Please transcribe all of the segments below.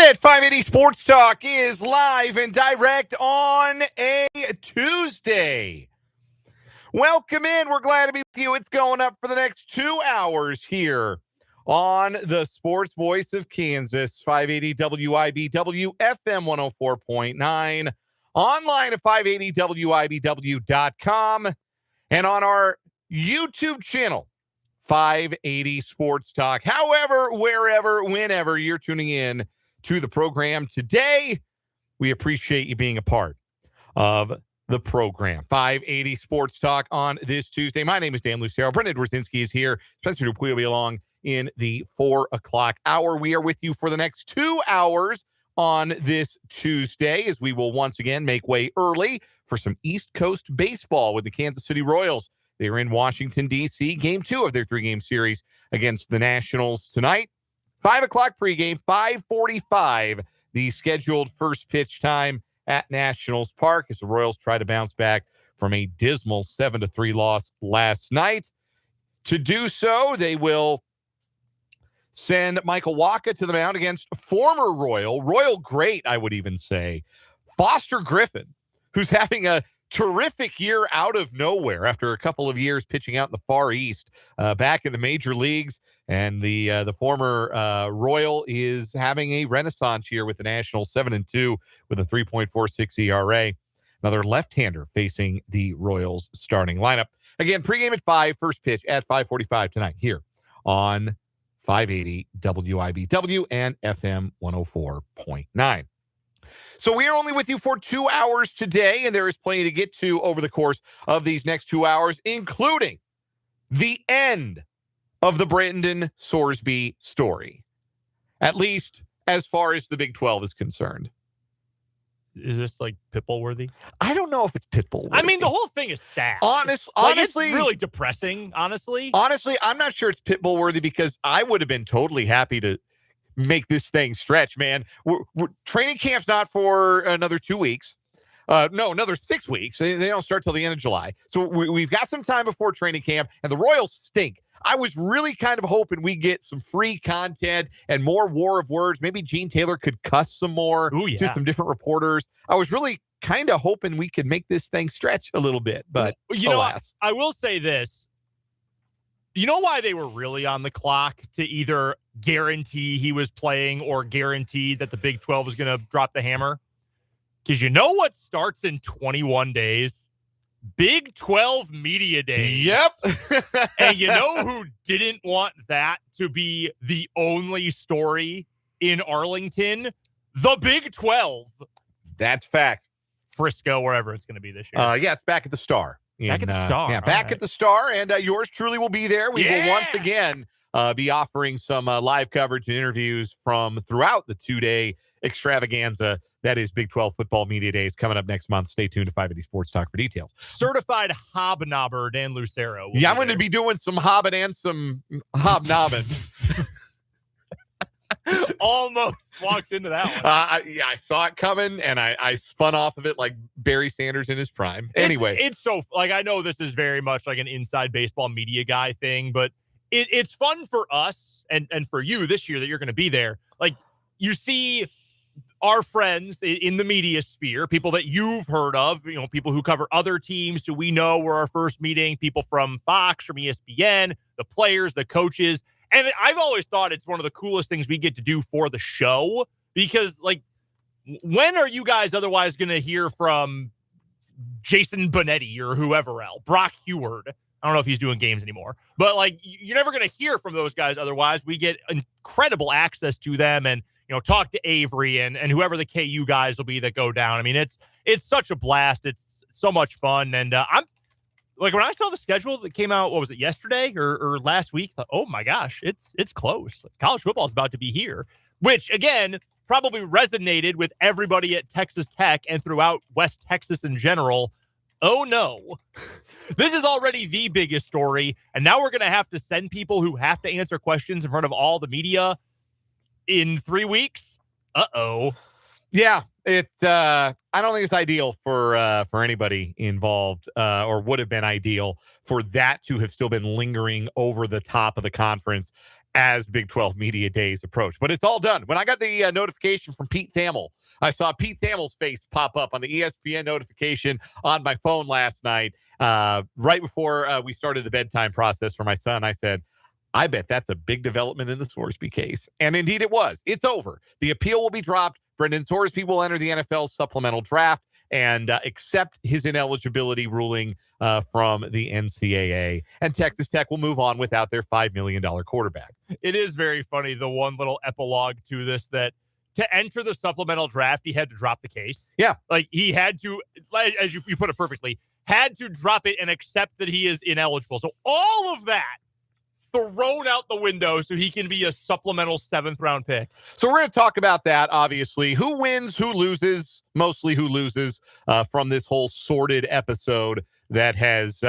minute. 580 Sports Talk is live and direct on a Tuesday. Welcome in. We're glad to be with you. It's going up for the next 2 hours here on the Sports Voice of Kansas, 580 WIBW FM 104.9, online at 580WIBW.com, and on our YouTube channel, 580 Sports Talk. However, wherever, whenever you're tuning in to the program today, we appreciate you being a part of the program. 580 Sports Talk on this Tuesday. My name is Dan Lucero. Brendan Sorsby is here. Spencer Dupuy will be along in the 4 o'clock hour. We are with you for the next 2 hours on this Tuesday, as we will once again make way early for some East Coast baseball with the Kansas City Royals. They are in Washington, D.C., game 2 of their 3-game series against the Nationals tonight. 5 o'clock pregame, 5:45, the scheduled first pitch time at Nationals Park as the Royals try to bounce back from a dismal 7-3 loss last night. To do so, they will send Michael Wacha to the mound against former Royal great, I would even say, Foster Griffin, who's having a terrific year out of nowhere after a couple of years pitching out in the Far East, back in the major leagues. And the former Royal is having a renaissance year with the Nationals, 7-2 with a 3.46 ERA. Another left-hander facing the Royals starting lineup. Again, pregame at 5, first pitch at 5:45 tonight here on 580 WIBW and FM 104.9. So we are only with you for 2 hours today, and there is plenty to get to over the course of these next 2 hours, including the end of the Brendan Sorsby story, at least as far as the Big 12 is concerned. Is this like Pitbull worthy? I don't know if it's Pitbull worthy. I mean, the whole thing is sad. Honestly, it's really depressing, honestly. Honestly, I'm not sure it's Pitbull worthy because I would have been totally happy to make this thing stretch, man. Training camp's not for another 2 weeks. No, another 6 weeks. They don't start till the end of July. So we've got some time before training camp, and the Royals stink. I was really kind of hoping we get some free content and more war of words. Maybe Gene Taylor could cuss some more to some different reporters. I was really kind of hoping we could make this thing stretch a little bit, but alas. I will say this. You know why they were really on the clock to either guarantee he was playing or guarantee that the Big 12 was going to drop the hammer? Because you know what starts in 21 days? Big 12 Media Days. Yep. And you know who didn't want that to be the only story in Arlington? The Big 12. That's fact. Frisco, wherever it's going to be this year. Yeah, it's back at the Star. Back at the Star. Yeah, back at the Star, and yours truly will be there. We will once again be offering some live coverage and interviews from throughout the 2-day extravaganza that is Big 12 Football Media Days coming up next month. Stay tuned to 580 Sports Talk for details. Certified hobnobber Dan Lucero. Yeah, I'm going to be doing some hobbing and some hobnobbing. Almost walked into that one. I saw it coming, and I spun off of it like Barry Sanders in his prime. Anyway. It's so, like, I know this is very much like an inside baseball media guy thing, but it's fun for us and for you this year that you're going to be there. Like, you see our friends in the media sphere, people that you've heard of, people who cover other teams who we know were our first meeting, people from Fox, from ESPN, the players, the coaches. And I've always thought it's one of the coolest things we get to do for the show because, like, when are you guys otherwise going to hear from Jason Benetti or whoever else, Brock Heward? I don't know if he's doing games anymore, but, like, you're never going to hear from those guys otherwise. We get incredible access to them and, talk to Avery and whoever the KU guys will be that go down. I mean, it's such a blast. It's so much fun. And I'm like, when I saw the schedule that came out, what was it, yesterday or last week? I thought, oh my gosh, it's close. College football is about to be here, which again, probably resonated with everybody at Texas Tech and throughout West Texas in general. Oh no, this is already the biggest story. And now we're going to have to send people who have to answer questions in front of all the media in 3 weeks. Uh-oh. Yeah, I don't think it's ideal for anybody involved, or would have been ideal for that to have still been lingering over the top of the conference as Big 12 Media Days approach. But it's all done. When I got the notification from Pete Thamel, I saw Pete Thamel's face pop up on the ESPN notification on my phone last night, right before we started the bedtime process for my son. I said, I bet that's a big development in the Sorsby case. And indeed it was. It's over. The appeal will be dropped. Brendan Sorsby will enter the NFL's supplemental draft and accept his ineligibility ruling from the NCAA. And Texas Tech will move on without their $5 million quarterback. It is very funny, the one little epilogue to this, that to enter the supplemental draft, he had to drop the case. Yeah. Like, he had to, as you put it perfectly, had to drop it and accept that he is ineligible. So all of that thrown out the window so he can be a supplemental 7th-round pick. So we're going to talk about that, obviously. Who wins, who loses, mostly who loses from this whole sordid episode that has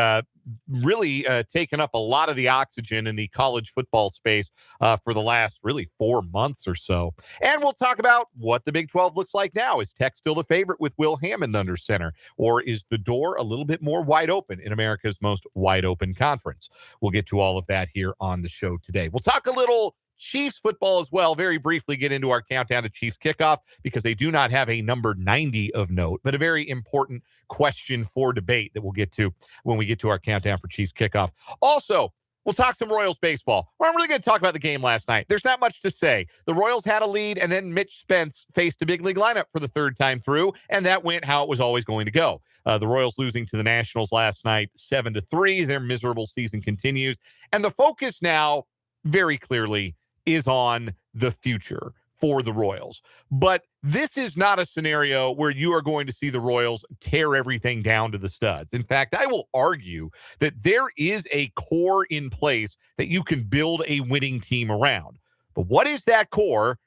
really taken up a lot of the oxygen in the college football space for the last really 4 months or so. And we'll talk about what the Big 12 looks like now. Is Tech still the favorite with Will Hammond under center? Or is the door a little bit more wide open in America's most wide open conference? We'll get to all of that here on the show today. We'll talk a little Chiefs football as well. Very briefly get into our countdown to Chiefs kickoff because they do not have a number 90 of note, but a very important question for debate that we'll get to when we get to our countdown for Chiefs kickoff. Also, we'll talk some Royals baseball. We're not really going to talk about the game last night. There's not much to say. The Royals had a lead, and then Mitch Spence faced a big league lineup for the 3rd time through, and that went how it was always going to go. The Royals losing to the Nationals last night, 7-3. Their miserable season continues, and the focus now, very clearly, is on the future for the Royals. But this is not a scenario where you are going to see the Royals tear everything down to the studs. In fact, I will argue that there is a core in place that you can build a winning team around. But what is that core,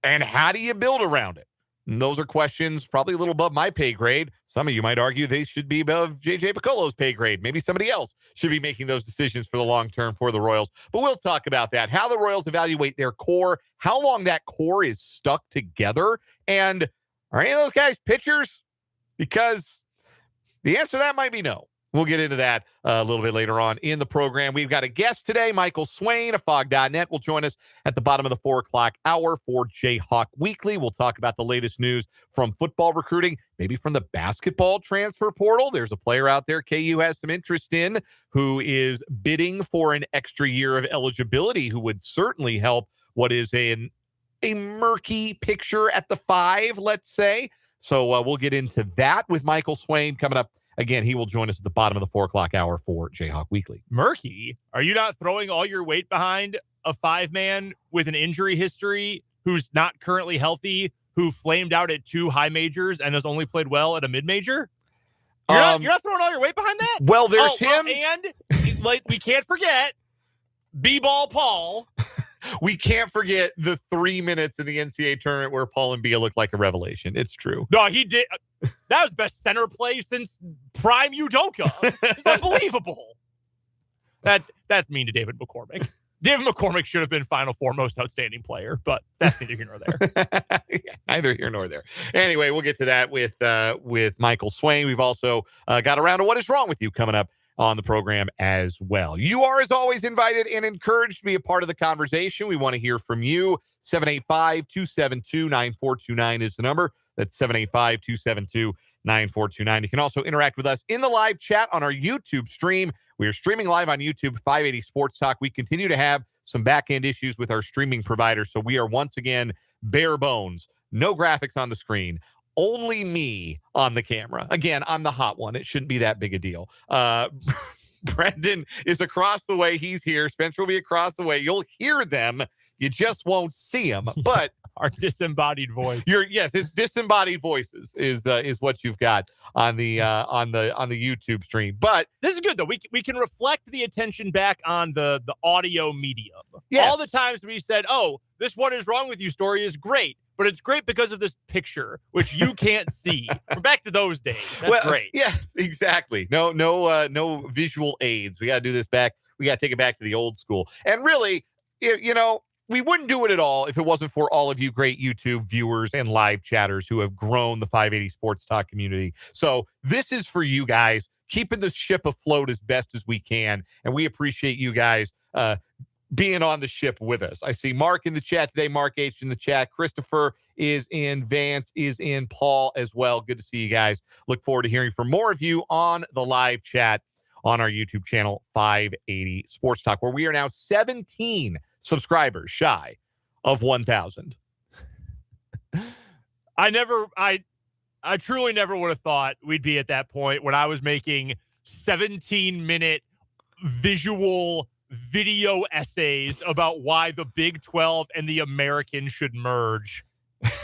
and how do you build around it? And those are questions probably a little above my pay grade. Some of you might argue they should be above J.J. Piccolo's pay grade. Maybe somebody else should be making those decisions for the long term for the Royals. But we'll talk about that, how the Royals evaluate their core, how long that core is stuck together, and are any of those guys pitchers? Because the answer to that might be no. We'll get into that a little bit later on in the program. We've got a guest today, Michael Swain of Fog.net, will join us at the bottom of the 4 o'clock hour for Jayhawk Weekly. We'll talk about the latest news from football recruiting, maybe from the basketball transfer portal. There's a player out there KU has some interest in who is bidding for an extra year of eligibility, who would certainly help what is a murky picture at the 5, let's say. So we'll get into that with Michael Swain coming up. Again, he will join us at the bottom of the 4 o'clock hour for Jayhawk Weekly. Murky? Are you not throwing all your weight behind a 5-man with an injury history who's not currently healthy, who flamed out at 2 high majors and has only played well at a mid-major? You're not throwing all your weight behind that? Well, there's him. And like, we can't forget B-Ball Paul. We can't forget the 3 minutes in the NCAA tournament where Paul and Bia looked like a revelation. It's true. No, he did. That was best center play since prime Udoka. It's unbelievable. That's mean to David McCormick. David McCormick should have been Final Four most outstanding player, but that's neither here nor there. Neither here nor there. Anyway, we'll get to that with Michael Swain. We've also got around to What Is Wrong With You coming up on the program as well. You are, as always, invited and encouraged to be a part of the conversation. We want to hear from you. 785-272-9429 is the number. That's 785-272-9429. You can also interact with us in the live chat on our YouTube stream. We are streaming live on YouTube, 580 Sports Talk. We continue to have some back-end issues with our streaming provider, so we are once again bare bones. No graphics on the screen. Only me on the camera. Again, I'm the hot one. It shouldn't be that big a deal. Brendan is across the way. He's here. Spencer will be across the way. You'll hear them. You just won't see them. But our disembodied voice. It's disembodied voices is what you've got on the YouTube stream. But this is good though. We can reflect the attention back on the audio medium. Yes. All the times we said, "Oh, this What Is Wrong With You story is great." But it's great because of this picture, which you can't see. We're back to those days. That's great. Yes, exactly. No visual aids. We got to do this back. We got to take it back to the old school. And really, we wouldn't do it at all if it wasn't for all of you great YouTube viewers and live chatters who have grown the 580 Sports Talk community. So this is for you guys, keeping the ship afloat as best as we can. And we appreciate you guys being on the ship with us. I see Mark in the chat today, Mark H in the chat. Christopher is in, Vance is in, Paul as well. Good to see you guys. Look forward to hearing from more of you on the live chat on our YouTube channel, 580 Sports Talk, where we are now 17 subscribers shy of 1,000. I truly never would have thought we'd be at that point when I was making 17-minute video essays about why the Big 12 and the American should merge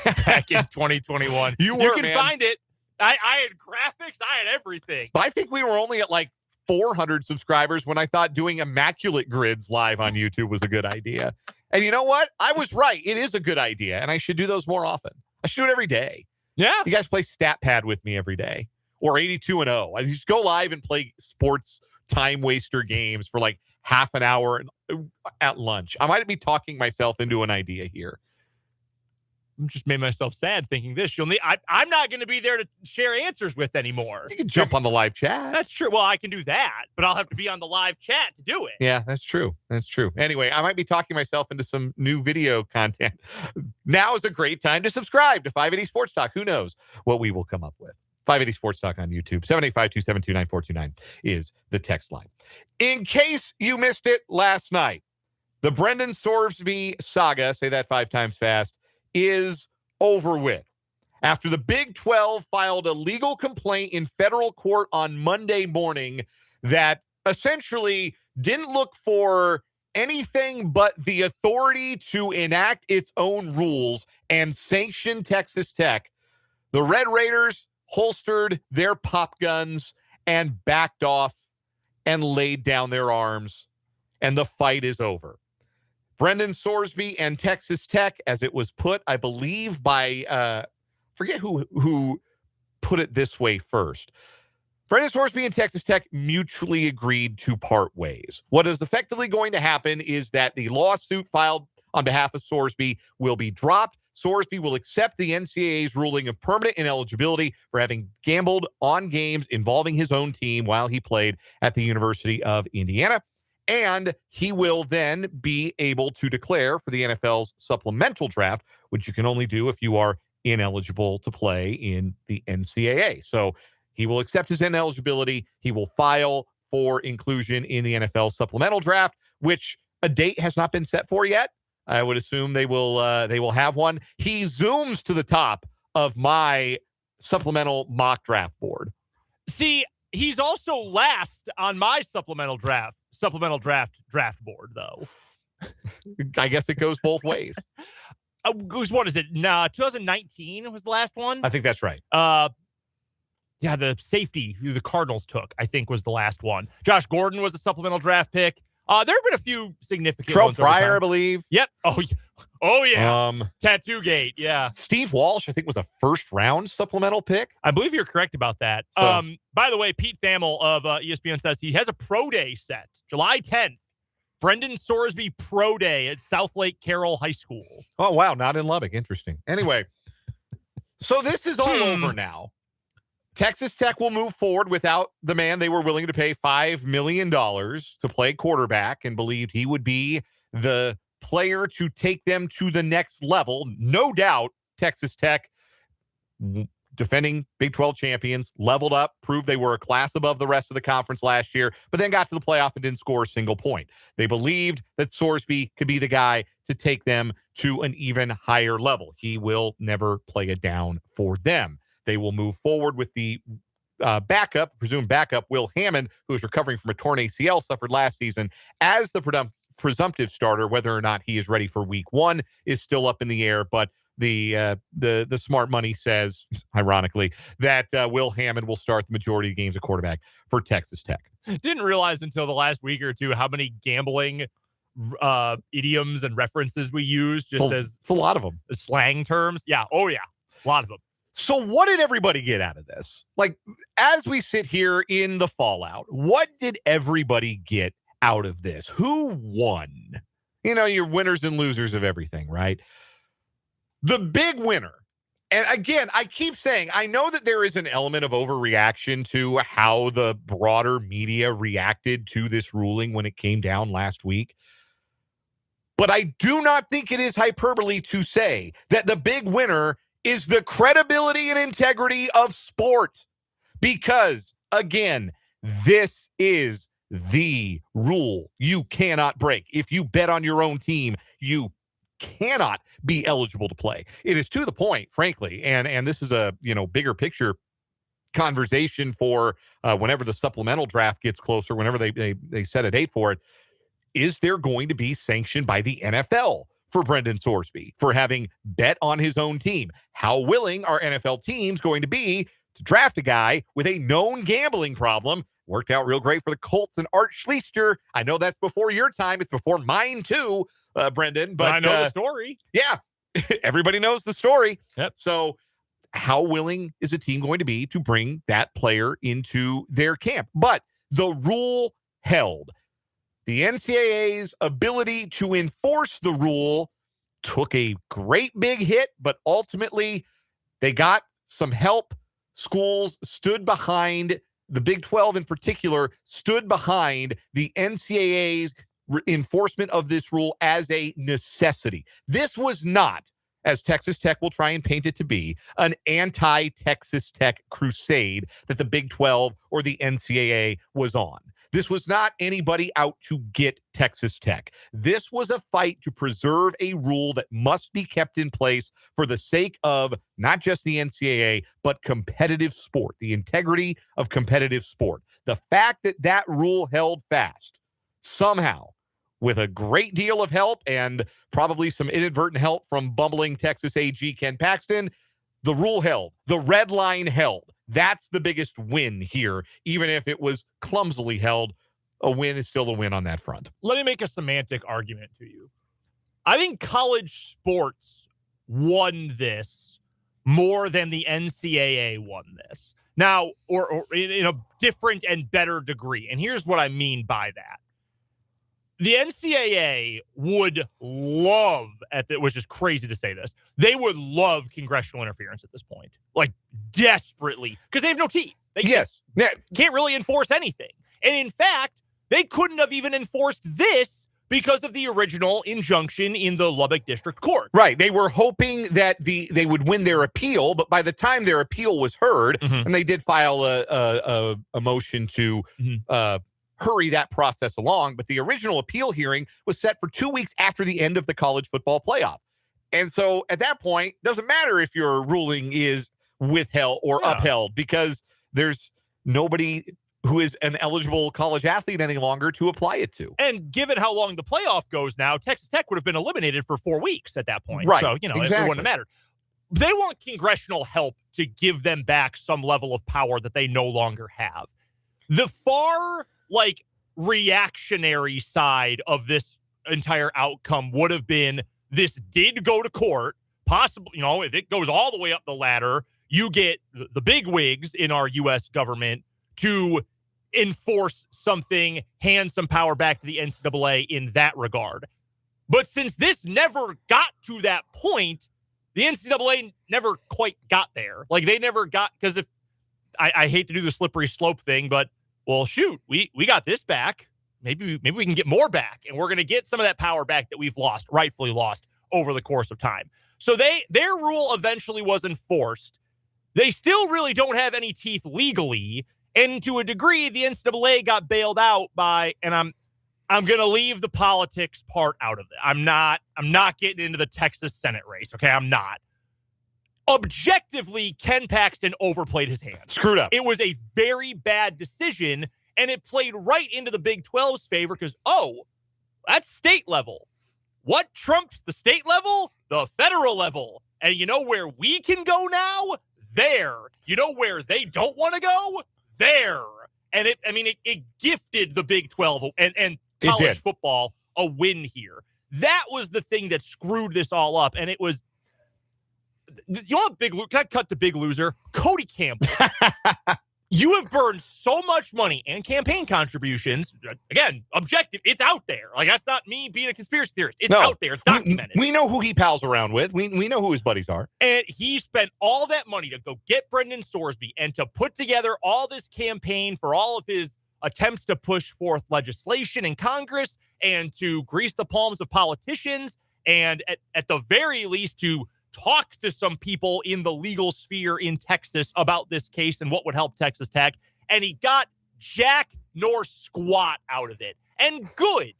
back in 2021. You can find it. I had graphics. I had everything. But I think we were only at like 400 subscribers when I thought doing immaculate grids live on YouTube was a good idea. And you know what? I was right. It is a good idea, and I should do those more often. I should do it every day. Yeah. You guys play Stat Pad with me every day, or 82-0. I just go live and play sports time waster games for like half an hour at lunch. I might be talking myself into an idea here. I just made myself sad thinking this. I'm not going to be there to share answers with anymore. You can jump on the live chat. That's true. Well, I can do that, but I'll have to be on the live chat to do it. Yeah, that's true. That's true. Anyway, I might be talking myself into some new video content. Now is a great time to subscribe to 580 Sports Talk. Who knows what we will come up with. 580 Sports Talk on YouTube. 785-272-9429 is the text line. In case you missed it last night, the Brendan Sorsby saga, say that 5 times fast, is over with. After the Big 12 filed a legal complaint in federal court on Monday morning that essentially didn't look for anything but the authority to enact its own rules and sanction Texas Tech, the Red Raiders holstered their pop guns and backed off and laid down their arms, and the fight is over. Brendan Sorsby and Texas Tech, as it was put, I believe, by forget who put it this way first. Brendan Sorsby and Texas Tech mutually agreed to part ways. What is effectively going to happen is that the lawsuit filed on behalf of Sorsby will be dropped. Sorsby will accept the NCAA's ruling of permanent ineligibility for having gambled on games involving his own team while he played at the University of Indiana. And he will then be able to declare for the NFL's supplemental draft, which you can only do if you are ineligible to play in the NCAA. So he will accept his ineligibility. He will file for inclusion in the NFL supplemental draft, which a date has not been set for yet. I would assume they will have one. He zooms to the top of my supplemental mock draft board. See, he's also last on my supplemental draft board, though. I guess it goes both ways. What is it? 2019 was the last one. I think that's right. Yeah, the safety who the Cardinals took, I think, was the last one. Josh Gordon was a supplemental draft pick. There have been a few significant Trell ones. Pryor, I believe. Yep. Oh yeah. Tattoo Gate. Yeah. Steve Walsh, I think, was a first-round supplemental pick. I believe you're correct about that. So, by the way, Pete Thamel of ESPN says he has a pro day set July 10th. Brendan Sorsby Pro Day at South Lake Carroll High School. Oh, wow. Not in Lubbock. Interesting. Anyway, so this is all over now. Texas Tech will move forward without the man they were willing to pay $5 million to play quarterback and believed he would be the player to take them to the next level. No doubt, Texas Tech, defending Big 12 champions, leveled up, proved they were a class above the rest of the conference last year, but then got to the playoff and didn't score a single point. They believed that Sorsby could be the guy to take them to an even higher level. He will never play it down for them. They will move forward with the presumed backup, Will Hammond, who is recovering from a torn ACL suffered last season, as the presumptive starter. Whether or not he is ready for week 1 is still up in the air, but the smart money says, ironically, that Will Hammond will start the majority of games at quarterback for Texas Tech. Didn't realize until the last week or two how many gambling idioms and references we use It's a lot of them. Slang terms. Yeah. Oh, yeah. A lot of them. So what did everybody get out of this? Like, as we sit here in the fallout, what did everybody get out of this? Who won? You know, your winners and losers of everything, right? The big winner. And again, I keep saying, I know that there is an element of overreaction to how the broader media reacted to this ruling when it came down last week. But I do not think it is hyperbole to say that the big winner is the credibility and integrity of sport. Because, again, this is the rule you cannot break. If you bet on your own team, you cannot be eligible to play. It is to the point, frankly, and this is a bigger picture conversation for whenever the supplemental draft gets closer, whenever they set a date for it. Is there going to be sanctioned by the NFL for Brendan Sorsby for having bet on his own team? How willing are NFL teams going to be to draft a guy with a known gambling problem? Worked out real great for the Colts and Art Schlichter. I know that's before your time. It's before mine too, Brendan. But I know the story. Yeah, everybody knows the story. Yep. So how willing is a team going to be to bring that player into their camp? But the rule held. The NCAA's ability to enforce the rule took a great big hit, but ultimately they got some help. Schools stood behind, the Big 12 in particular, stood behind the NCAA's enforcement of this rule as a necessity. This was not, as Texas Tech will try and paint it to be, an anti-Texas Tech crusade that the Big 12 or the NCAA was on. This was not anybody out to get Texas Tech. This was a fight to preserve a rule that must be kept in place for the sake of not just the NCAA, but competitive sport, the integrity of competitive sport. The fact that that rule held fast somehow, with a great deal of help and probably some inadvertent help from bumbling Texas AG Ken Paxton, the rule held. The red line held. That's the biggest win here. Even if it was clumsily held, a win is still a win on that front. Let me make a semantic argument to you. I think college sports won this more than the NCAA won this. Now, or in a different and better degree. And here's what I mean by that. The NCAA would love, which is crazy to say this, they would love congressional interference at this point. Like, desperately. Because they have no teeth. They can't really enforce anything. And in fact, they couldn't have even enforced this because of the original injunction in the Lubbock District Court. Right. They were hoping that they would win their appeal, but by the time their appeal was heard, and they did file a motion to hurry that process along, but the original appeal hearing was set for 2 weeks after the end of the college football playoff. And so at that point, doesn't matter if your ruling is withheld or upheld, because there's nobody who is an eligible college athlete any longer to apply it to. And given how long the playoff goes now, Texas Tech would have been eliminated for 4 weeks at that point. Right. So, it wouldn't have mattered. They want congressional help to give them back some level of power that they no longer have. The far reactionary side of this entire outcome would have been this did go to court. Possibly, if it goes all the way up the ladder, you get the big wigs in our U.S. government to enforce something, hand some power back to the NCAA in that regard. But since this never got to that point, the NCAA never quite got there. They never got, because if I hate to do the slippery slope thing, but well, shoot, we got this back. Maybe we can get more back, and we're going to get some of that power back that we've rightfully lost over the course of time. So their rule eventually was enforced. They still really don't have any teeth legally, and to a degree, the NCAA got bailed out by, and I'm going to leave the politics part out of it. I'm not getting into the Texas Senate race. Okay, I'm not. Objectively, Ken Paxton overplayed his hand. Screwed up. It was a very bad decision, and it played right into the Big 12's favor because, that's state level. What trumps the state level? The federal level. And you know where we can go now? There. You know where they don't want to go? There. And it gifted the Big 12 and college football a win here. That was the thing that screwed this all up, and it was, can I cut the big loser? Cody Campbell. You have burned so much money and campaign contributions. Again, objective. It's out there. That's not me being a conspiracy theorist. It's out there. It's documented. We know who he pals around with. We know who his buddies are. And he spent all that money to go get Brendan Sorsby and to put together all this campaign for all of his attempts to push forth legislation in Congress. and to grease the palms of politicians and at the very least to talk to some people in the legal sphere in Texas about this case and what would help Texas Tech. And he got jack nor squat out of it. And good.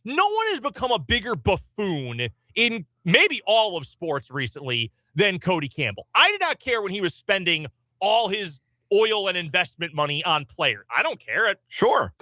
No one has become a bigger buffoon in maybe all of sports recently than Cody Campbell. I did not care when he was spending all his oil and investment money on players. I don't care. Sure.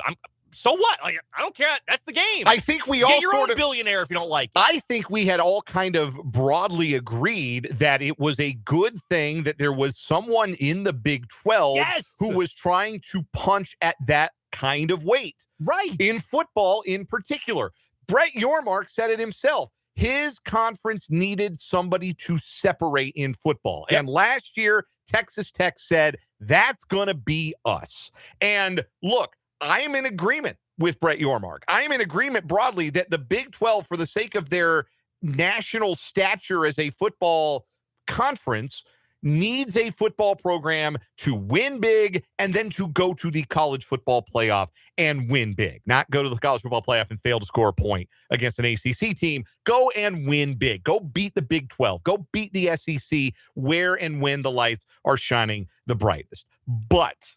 So what? Like, I don't care. That's the game. I think we Get all your own billionaire if you don't like it. I think we had all kind of broadly agreed that it was a good thing that there was someone in the Big 12 who was trying to punch at that kind of weight. Right. In football in particular. Brett Yormark said it himself. His conference needed somebody to separate in football. Yep. And last year, Texas Tech said, that's going to be us. And look, I am in agreement with Brett Yormark. I am in agreement broadly that the Big 12, for the sake of their national stature as a football conference, needs a football program to win big and then to go to the college football playoff and win big. Not go to the college football playoff and fail to score a point against an ACC team. Go and win big. Go beat the Big 12. Go beat the SEC where and when the lights are shining the brightest. But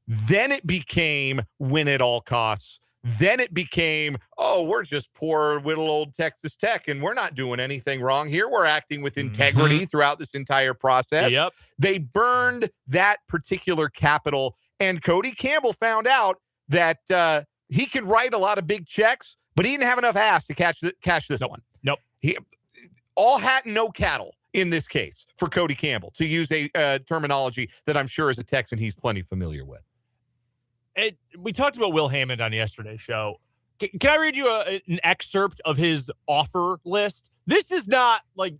then it became win at all costs. Then it became, we're just poor little old Texas Tech, and we're not doing anything wrong here. We're acting with integrity throughout this entire process. Yep. They burned that particular capital, and Cody Campbell found out that he could write a lot of big checks, but he didn't have enough ass to cash this one. Nope. All hat and no cattle in this case for Cody Campbell, to use a terminology that I'm sure as a Texan he's plenty familiar with. We talked about Will Hammond on yesterday's show. Can I read you an excerpt of his offer list? This is not like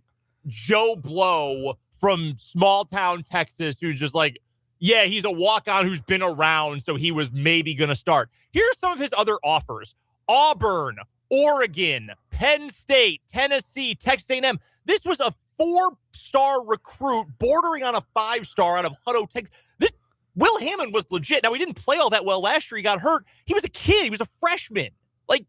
Joe Blow from small town Texas who's just like, yeah, he's a walk-on who's been around, so he was maybe going to start. Here are some of his other offers. Auburn, Oregon, Penn State, Tennessee, Texas A&M. This was a 4-star recruit bordering on a 5-star out of Hutto, Texas. Will Hammond was legit. Now, he didn't play all that well last year. He got hurt. He was a kid. He was a freshman. Like,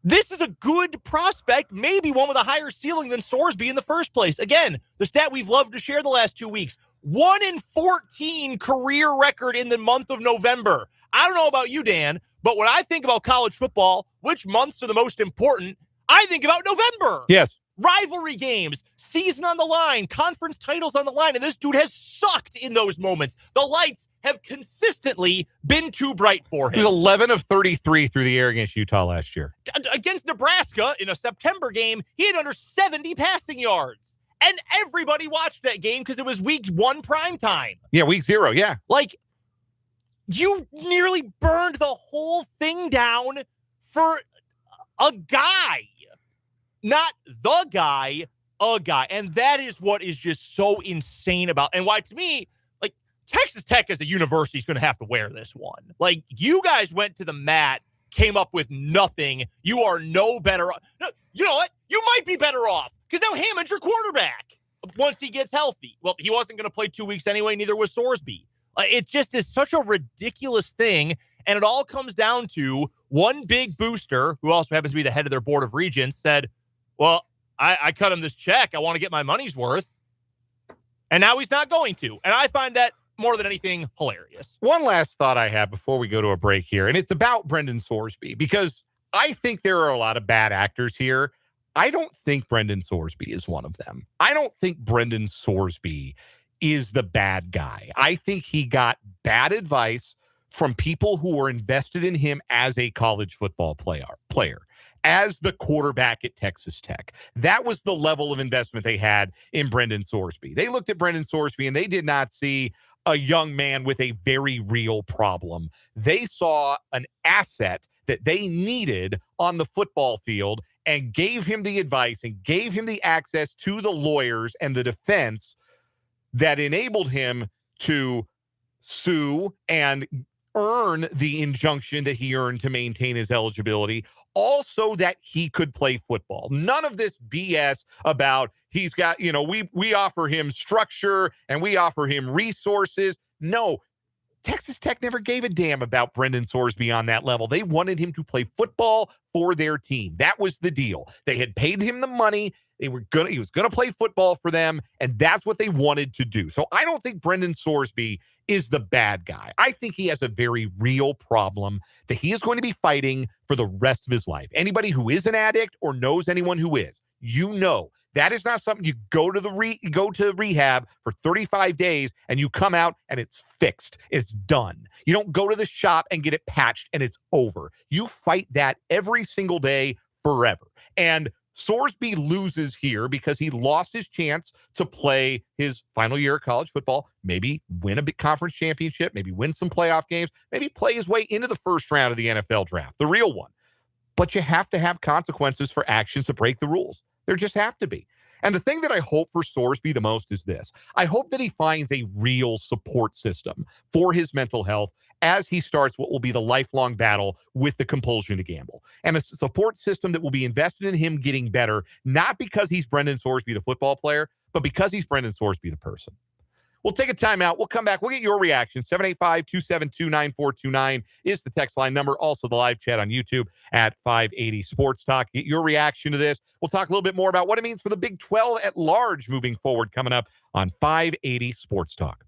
this is a good prospect, maybe one with a higher ceiling than Sorsby in the first place. Again, the stat we've loved to share the last 2 weeks, 1-14 career record in the month of November. I don't know about you, Dan, but when I think about college football, which months are the most important? I think about November. Yes. Rivalry games, season on the line, conference titles on the line, and this dude has sucked in those moments. The lights have consistently been too bright for him. He was 11 of 33 through the air against Utah last year. Against Nebraska in a September game, he had under 70 passing yards. And everybody watched that game because it was week 1 primetime. Yeah, week 0, yeah. Like, you nearly burned the whole thing down for a guy. Not the guy, a guy. And that is what is just so insane about, and why to me, like, Texas Tech as a university is going to have to wear this one. Like, you guys went to the mat, came up with nothing. You are no better. No, you know what? You might be better off because now Hammond's your quarterback once he gets healthy. Well, he wasn't going to play 2 weeks anyway. Neither was Sorsby. It just is such a ridiculous thing. And it all comes down to one big booster, who also happens to be the head of their board of regents, said, well, I cut him this check. I want to get my money's worth. And now he's not going to. And I find that more than anything hilarious. One last thought I have before we go to a break here, and it's about Brendan Sorsby, because I think there are a lot of bad actors here. I don't think Brendan Sorsby is one of them. I don't think Brendan Sorsby is the bad guy. I think he got bad advice from people who were invested in him as a college football player, as the quarterback at Texas Tech. That was the level of investment they had in Brendan Sorsby. They looked at Brendan Sorsby and they did not see a young man with a very real problem. They saw an asset that they needed on the football field and gave him the advice and gave him the access to the lawyers and the defense that enabled him to sue and earn the injunction that he earned to maintain his eligibility, also that he could play football. None of this BS about he's got, we offer him structure and we offer him resources. No, Texas Tech never gave a damn about Brendan Sorsby on that level. They wanted him to play football for their team. That was the deal. They had paid him the money. He was gonna play football for them, and that's what they wanted to do. So I don't think Brendan Sorsby is the bad guy. I think he has a very real problem that he is going to be fighting for the rest of his life. Anybody who is an addict or knows anyone who is, that is not something you go to rehab for 35 days and you come out and it's fixed. It's done. You don't go to the shop and get it patched and it's over. You fight that every single day forever. And Sorsby loses here because he lost his chance to play his final year of college football, maybe win a big conference championship, maybe win some playoff games, maybe play his way into the first round of the NFL draft, the real one. But you have to have consequences for actions that break the rules. There just have to be. And the thing that I hope for Sorsby the most is this. I hope that he finds a real support system for his mental health as he starts what will be the lifelong battle with the compulsion to gamble. And a support system that will be invested in him getting better, not because he's Brendan Sorsby, the football player, but because he's Brendan Sorsby, the person. We'll take a timeout. We'll come back. We'll get your reaction. 785-272-9429 is the text line number. Also the live chat on YouTube at 580 Sports Talk. Get your reaction to this. We'll talk a little bit more about what it means for the Big 12 at large moving forward coming up on 580 Sports Talk.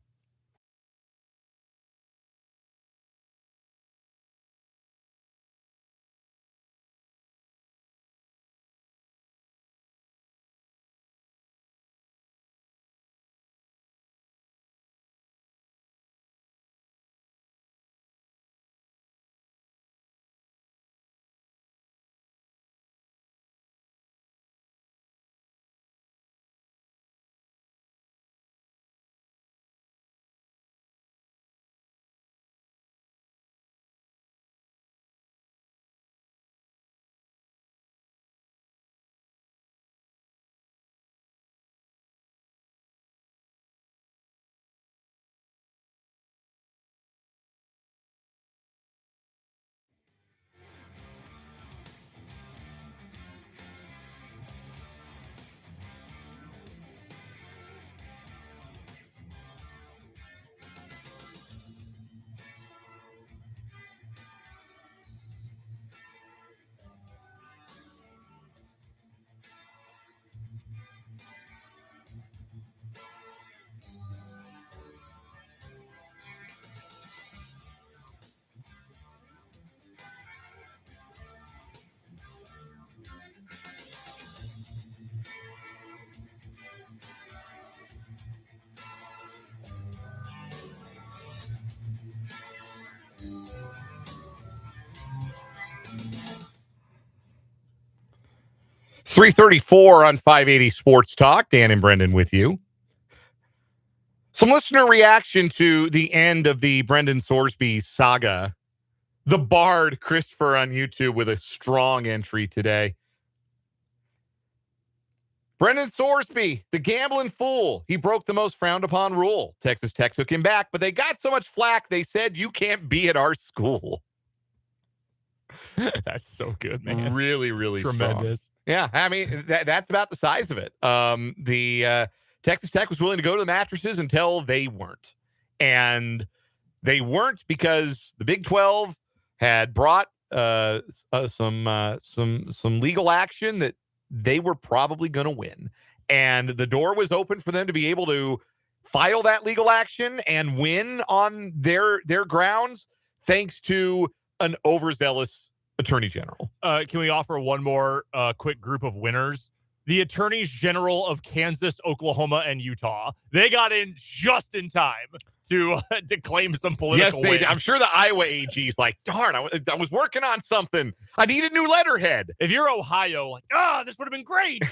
.334 on 580 Sports Talk. Dan and Brendan with you. Some listener reaction to the end of the Brendan Sorsby saga. The Bard, Christopher on YouTube with a strong entry today. Brendan Sorsby, the gambling fool. He broke the most frowned upon rule. Texas Tech took him back, but they got so much flack, they said, you can't be at our school. That's so good, man. Really, really tremendous. Strong. Yeah, I mean, that's about the size of it. Texas Tech was willing to go to the mattresses until they weren't. And they weren't because the Big 12 had brought some legal action that they were probably going to win. And the door was open for them to be able to file that legal action and win on their grounds thanks to an overzealous attorney general. Can we offer one more quick group of winners? The attorneys general of Kansas, Oklahoma, and Utah. They got in just in time to claim some political wins. I'm sure the Iowa AG is like, darn, I was working on something. I need a new letterhead. If you're Ohio, like, this would have been great.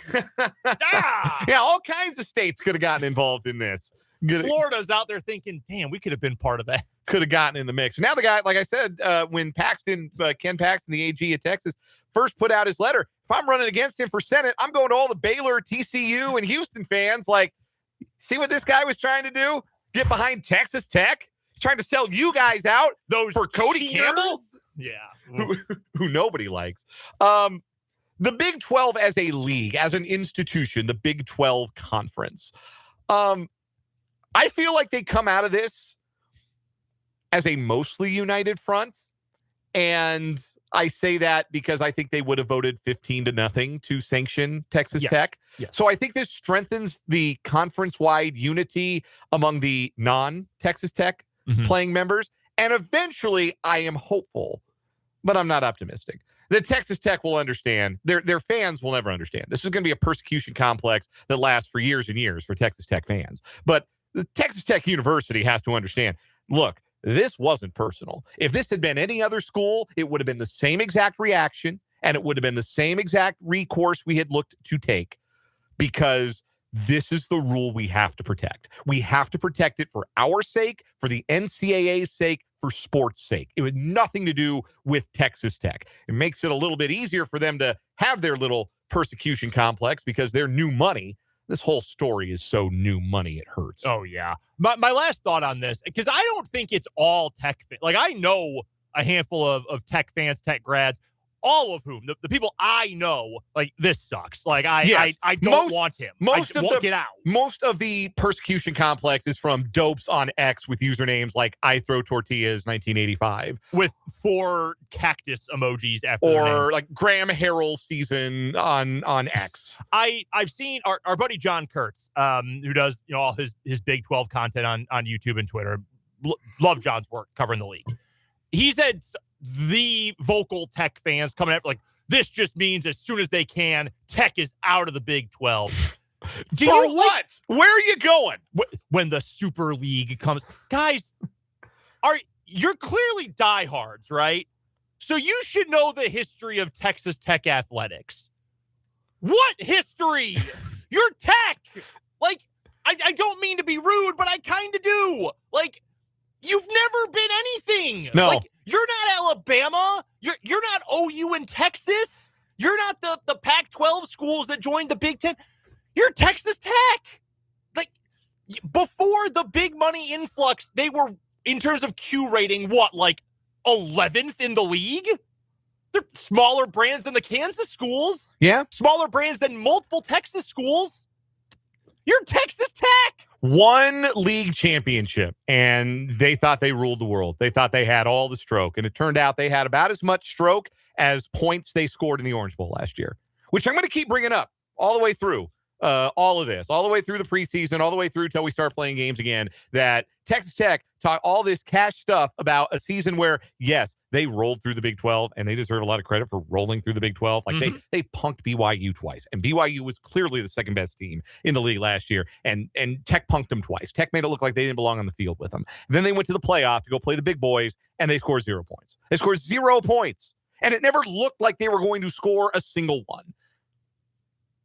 Yeah, all kinds of states could have gotten involved in this. Florida's out there thinking, damn, we could have been part of that. Could have gotten in the mix. Now the guy, like I said, when Ken Paxton, the AG of Texas, first put out his letter, if I'm running against him for Senate, I'm going to all the Baylor, TCU, and Houston fans like, see what this guy was trying to do? Get behind Texas Tech? He's trying to sell you guys out for Cody Campbell? Yeah. Who nobody likes. The Big 12 as a league, as an institution, the Big 12 conference. I feel like they come out of this as a mostly united front. And I say that because I think they would have voted 15-0 to sanction Texas Tech. Yes. So I think this strengthens the conference-wide unity among the non-Texas Tech playing members. And eventually, I am hopeful, but I'm not optimistic, that Texas Tech will understand. Their fans will never understand. This is going to be a persecution complex that lasts for years and years for Texas Tech fans. But the Texas Tech University has to understand, look, this wasn't personal. If this had been any other school, it would have been the same exact reaction, and it would have been the same exact recourse we had looked to take, because this is the rule we have to protect. We have to protect it for our sake, for the NCAA's sake, for sports' sake. It had nothing to do with Texas Tech. It makes it a little bit easier for them to have their little persecution complex because they're new money. This whole story is so new money, it hurts. Oh, yeah. My last thought on this, because I don't think it's all Tech. Like, I know a handful of Tech fans, Tech grads, all of whom, the people I know, like, this sucks. Like, I don't want him. I won't get out. Most of the persecution complex is from dopes on X with usernames like I Throw Tortillas 1985. With 4 cactus emojis after or like Graham Harrell season on X. I've seen our buddy John Kurtz, who does all his Big 12 content on YouTube and Twitter. Love John's work covering the league. He said the vocal Tech fans coming after, like, this just means as soon as they can, Tech is out of the Big 12. For what? Where are you going? When the Super League comes, guys, you're clearly diehards, right? So you should know the history of Texas Tech athletics. What history? You're Tech. Like, I don't mean to be rude, but I kind of do. Like, you've never been anything. No. Like, you're not Alabama. You're not OU in Texas. You're not the Pac-12 schools that joined the Big Ten. You're Texas Tech. Like, before the big money influx, they were, in terms of Q rating, what, like 11th in the league? They're smaller brands than the Kansas schools. Yeah. Smaller brands than multiple Texas schools. You're Texas Tech. One league championship, and they thought they ruled the world. They thought they had all the stroke, and it turned out they had about as much stroke as points they scored in the Orange Bowl last year, which I'm going to keep bringing up all the way through. All of this, all the way through the preseason, all the way through till we start playing games again, that Texas Tech taught all this cash stuff about a season where, yes, they rolled through the Big 12, and they deserve a lot of credit for rolling through the Big 12. Like, they punked BYU twice, and BYU was clearly the second best team in the league last year, and Tech punked them twice. Tech made it look like they didn't belong on the field with them. Then they went to the playoff to go play the big boys, and they scored 0 points. They scored 0 points, and it never looked like they were going to score a single one.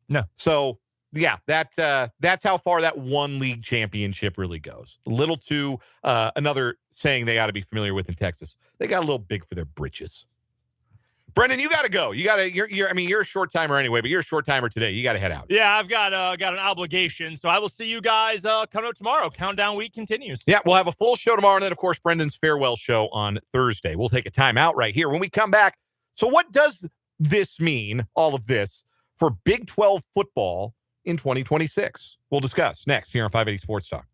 No. So, yeah, that's how far that one league championship really goes. A little too, another saying they ought to be familiar with in Texas. They got a little big for their britches. Brendan, you got to go. You're a short timer anyway, but you're a short timer today. You got to head out. Yeah, I've got an obligation, so I will see you guys coming up tomorrow. Countdown week continues. Yeah, we'll have a full show tomorrow, and then, of course, Brendan's farewell show on Thursday. We'll take a time out right here when we come back. So what does this mean, all of this, for Big 12 football in 2026? We'll discuss next here on 580 Sports Talk.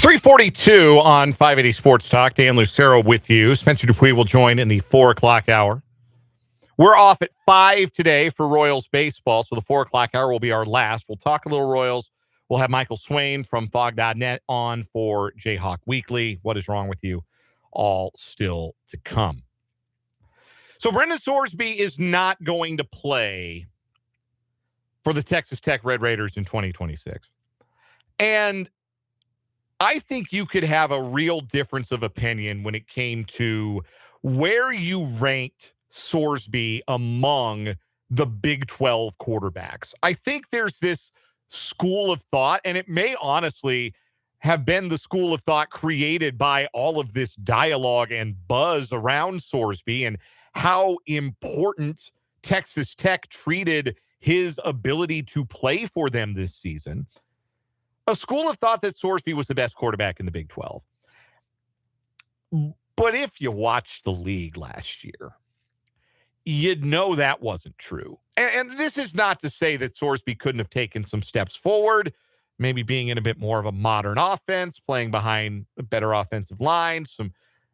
It's 3:42 on 580 Sports Talk. Dan Lucero with you. Spencer Dupuis will join in the 4 o'clock hour. We're off at 5 today for Royals baseball, so the 4 o'clock hour will be our last. We'll talk a little Royals. We'll have Michael Swain from Fog.net on for Jayhawk Weekly. What is wrong with you? All still to come. So Brendan Sorsby is not going to play for the Texas Tech Red Raiders in 2026. And I think you could have a real difference of opinion when it came to where you ranked Sorsby among the Big 12 quarterbacks. I think there's this school of thought, and it may honestly have been the school of thought created by all of this dialogue and buzz around Sorsby and how important Texas Tech treated his ability to play for them this season. A school of thought that Sorsby was the best quarterback in the Big 12. But if you watched the league last year, you'd know that wasn't true. And this is not to say that Sorsby couldn't have taken some steps forward, maybe being in a bit more of a modern offense, playing behind a better offensive line,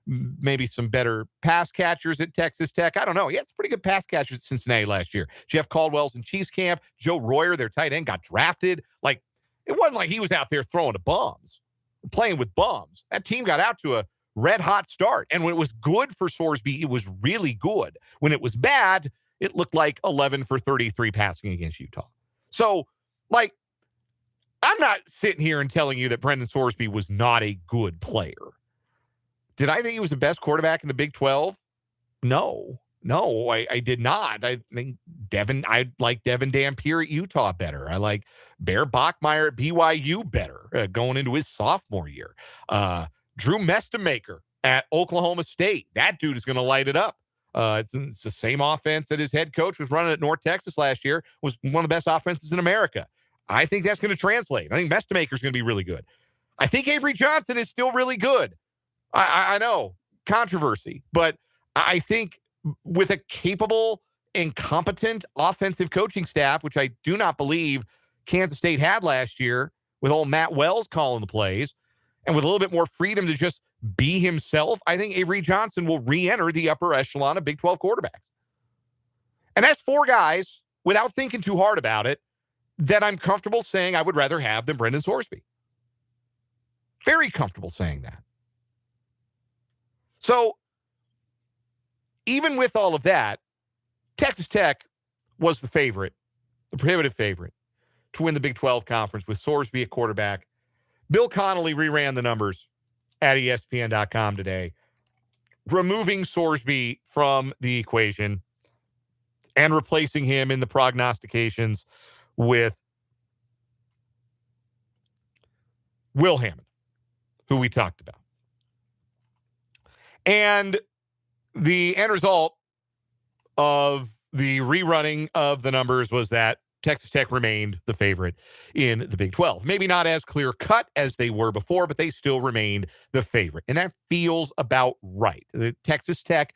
maybe some better pass catchers at Texas Tech. I don't know. He had some pretty good pass catchers at Cincinnati last year. Jeff Caldwell's in Chiefs camp. Joe Royer, their tight end, got drafted. It wasn't like he was out there throwing to bums, playing with bums. That team got out to a red-hot start. And when it was good for Sorsby, it was really good. When it was bad, it looked like 11 for 33 passing against Utah. So, I'm not sitting here and telling you that Brendan Sorsby was not a good player. Did I think he was the best quarterback in the Big 12? No, I did not. I think I like Devin Dampier at Utah better. I like Bear Bachmeier at BYU better going into his sophomore year. Drew Mestemaker at Oklahoma State. That dude is going to light it up. It's the same offense that his head coach was running at North Texas last year, was one of the best offenses in America. I think that's going to translate. I think Mestemaker is going to be really good. I think Avery Johnson is still really good. I know, controversy, but I think with a capable and competent offensive coaching staff, which I do not believe Kansas State had last year, with old Matt Wells calling the plays, and with a little bit more freedom to just be himself, I think Avery Johnson will re-enter the upper echelon of Big 12 quarterbacks. And that's 4 guys, without thinking too hard about it, that I'm comfortable saying I would rather have than Brendan Sorsby. Very comfortable saying that. So, even with all of that, Texas Tech was the favorite, the prohibitive favorite, to win the Big 12 conference with Sorsby at quarterback. Bill Connolly reran the numbers at ESPN.com today, removing Sorsby from the equation and replacing him in the prognostications with Will Hammond, who we talked about. And the end result of the rerunning of the numbers was that Texas Tech remained the favorite in the Big 12. Maybe not as clear-cut as they were before, but they still remained the favorite. And that feels about right. The Texas Tech,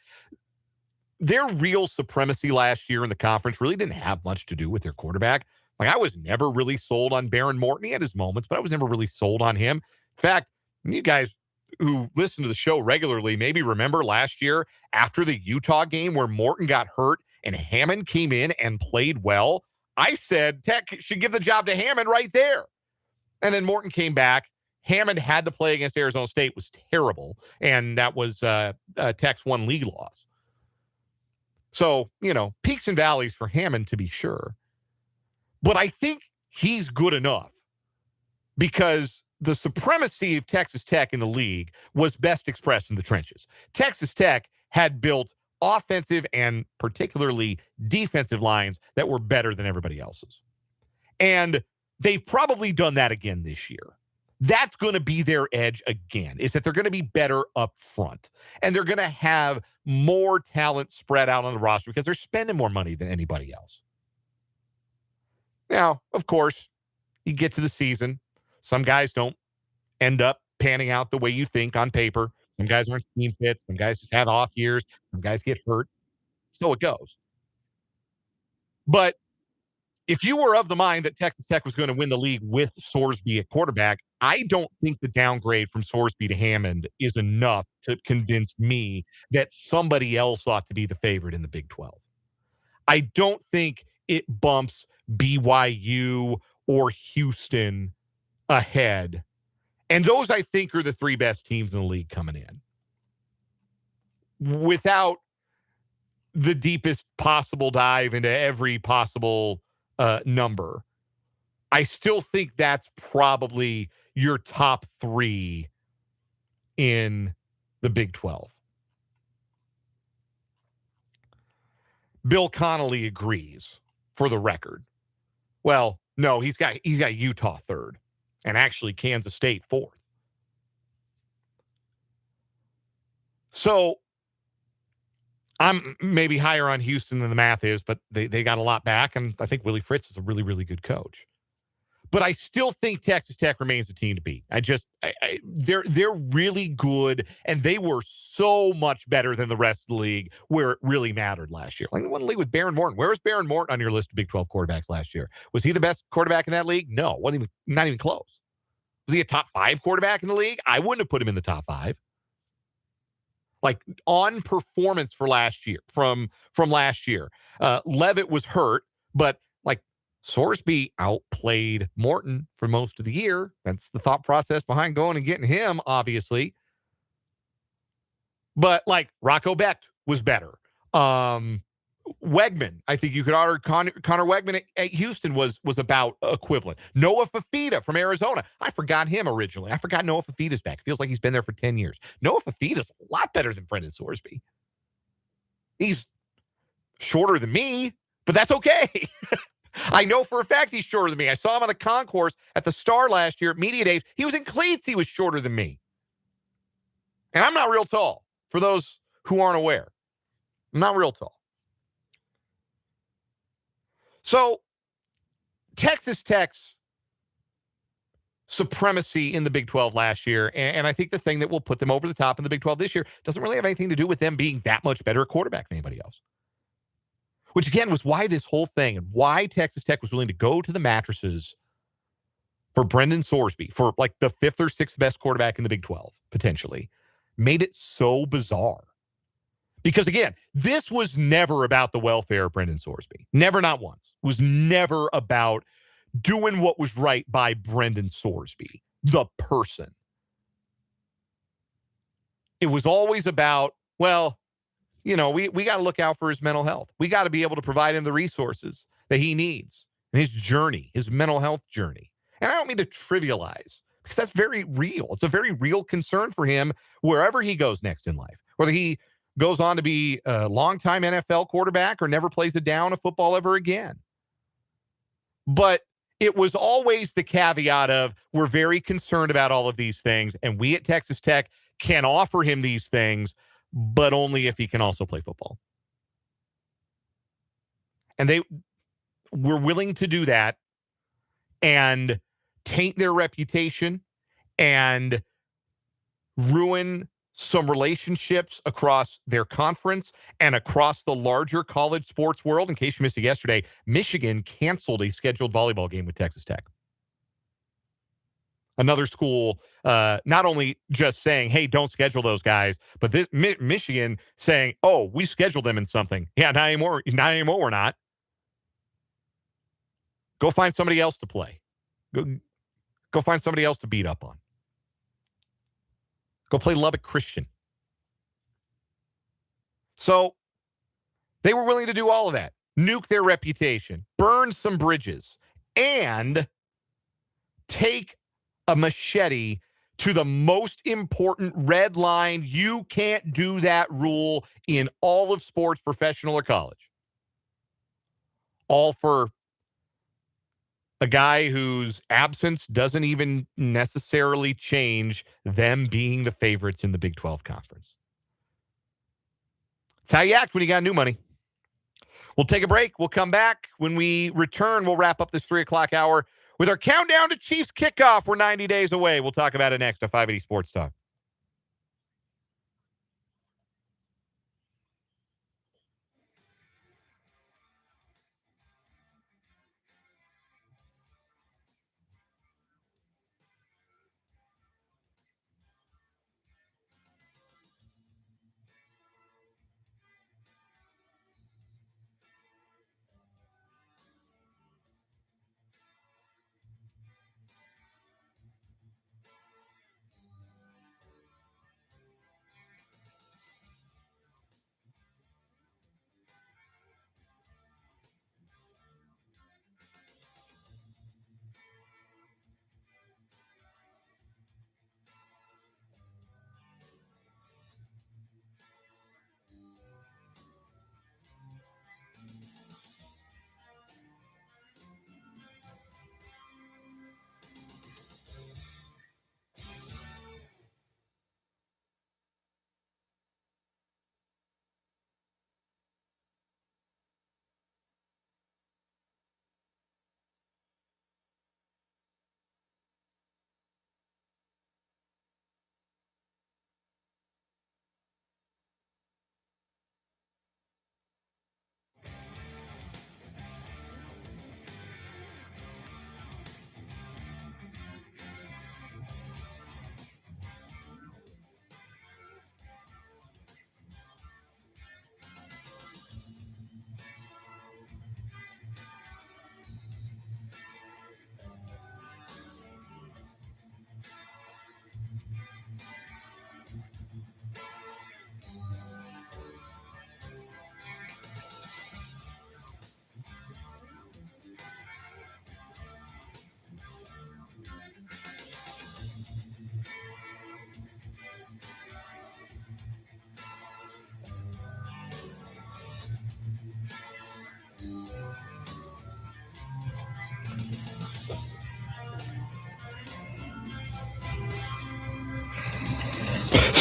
their real supremacy last year in the conference really didn't have much to do with their quarterback. I was never really sold on Baron Morton. He had his moments, but I was never really sold on him. In fact, you guys who listen to the show regularly maybe remember last year after the Utah game where Morton got hurt and Hammond came in and played well. I said Tech should give the job to Hammond right there. And then Morton came back. Hammond had to play against Arizona State, was terrible. And that was Tech's one league loss. So, peaks and valleys for Hammond to be sure. But I think he's good enough because the supremacy of Texas Tech in the league was best expressed in the trenches. Texas Tech had built offensive and particularly defensive lines that were better than everybody else's. And they've probably done that again this year. That's going to be their edge again, is that they're going to be better up front. And they're going to have more talent spread out on the roster because they're spending more money than anybody else. Now, of course, you get to the season. Some guys don't end up panning out the way you think on paper. Some guys aren't team fits. Some guys just have off years. Some guys get hurt. So it goes. But if you were of the mind that Texas Tech was going to win the league with Sorsby at quarterback, I don't think the downgrade from Sorsby to Hammond is enough to convince me that somebody else ought to be the favorite in the Big 12. I don't think it bumps BYU or Houston ahead. And those, I think, are the three best teams in the league coming in. Without the deepest possible dive into every possible number, I still think that's probably your top three in the Big 12. Bill Connolly agrees, for the record. Well, no, he's got Utah third, and actually Kansas State fourth. So I'm maybe higher on Houston than the math is, but they got a lot back, and I think Willie Fritz is a really, really good coach. But I still think Texas Tech remains the team to beat. They're really good, and they were so much better than the rest of the league where it really mattered last year. Like, they won the league with Baron Morton. Where was Baron Morton on your list of Big 12 quarterbacks last year? Was he the best quarterback in that league? No, not even close. Was he a top 5 quarterback in the league? I wouldn't have put him in the top 5. Like, on performance for last year, from last year, Leavitt was hurt, but like, Sorsby outplayed Morton for most of the year. That's the thought process behind going and getting him, obviously. But like, Rocco Becht was better. Wegman, I think you could argue Connor Wegman at Houston was about equivalent. Noah Fafita from Arizona. I forgot him originally. I forgot Noah Fafita's back. It feels like he's been there for 10 years. Noah Fafita's a lot better than Brendan Sorsby. He's shorter than me, but that's okay. I know for a fact he's shorter than me. I saw him on the concourse at the Star last year at Media Days. He was in cleats. He was shorter than me. And I'm not real tall, for those who aren't aware. I'm not real tall. So, Texas Tech's supremacy in the Big 12 last year, and I think the thing that will put them over the top in the Big 12 this year doesn't really have anything to do with them being that much better at quarterback than anybody else. Which, again, was why this whole thing and why Texas Tech was willing to go to the mattresses for Brendan Sorsby, for like the 5th or 6th best quarterback in the Big 12, potentially, made it so bizarre. Because, again, this was never about the welfare of Brendan Sorsby. Never, not once. It was never about doing what was right by Brendan Sorsby, the person. It was always about, well, you know, we got to look out for his mental health. We got to be able to provide him the resources that he needs in his journey, his mental health journey. And I don't mean to trivialize, because that's very real. It's a very real concern for him wherever he goes next in life, whether he goes on to be a longtime NFL quarterback or never plays a down of football ever again. But it was always the caveat of, we're very concerned about all of these things, and we at Texas Tech can offer him these things, but only if he can also play football. And they were willing to do that and taint their reputation and ruin some relationships across their conference and across the larger college sports world. In case you missed it yesterday, Michigan canceled a scheduled volleyball game with Texas Tech. Another school not only just saying, hey, don't schedule those guys, but this Michigan saying, oh, we scheduled them in something. Yeah, not anymore. Not anymore, we're not. Go find somebody else to play. Go find somebody else to beat up on. Go play Lubbock Christian. So they were willing to do all of that, nuke their reputation, burn some bridges, and take a machete to the most important red line. You can't do that rule in all of sports, professional or college. All for a guy whose absence doesn't even necessarily change them being the favorites in the Big 12 conference. It's how you act when you got new money. We'll take a break. We'll come back. When we return, we'll wrap up this 3 o'clock hour with our countdown to Chiefs kickoff. We're 90 days away. We'll talk about it next on 580 Sports Talk.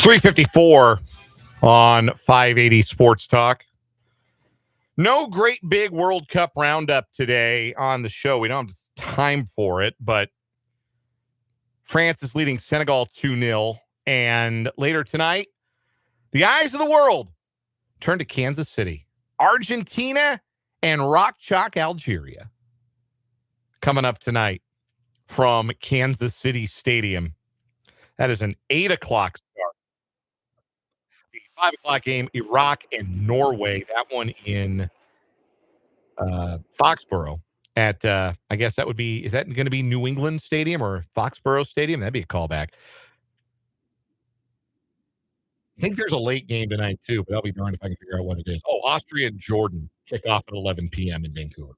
354 on 580 Sports Talk. No great big World Cup roundup today on the show. We don't have time for it, but France is leading Senegal 2-0. And later tonight, the eyes of the world turn to Kansas City, Argentina, and Rock Chalk, Algeria. Coming up tonight from Kansas City Stadium. That is an 8 o'clock start. The 5 o'clock game, Iraq and Norway. That one in Foxborough at, I guess that would be, is that going to be New England Stadium or Foxborough Stadium? That'd be a callback. I think there's a late game tonight, too, but I'll be darned if I can figure out what it is. Oh, Austria and Jordan kick off at 11 p.m. in Vancouver.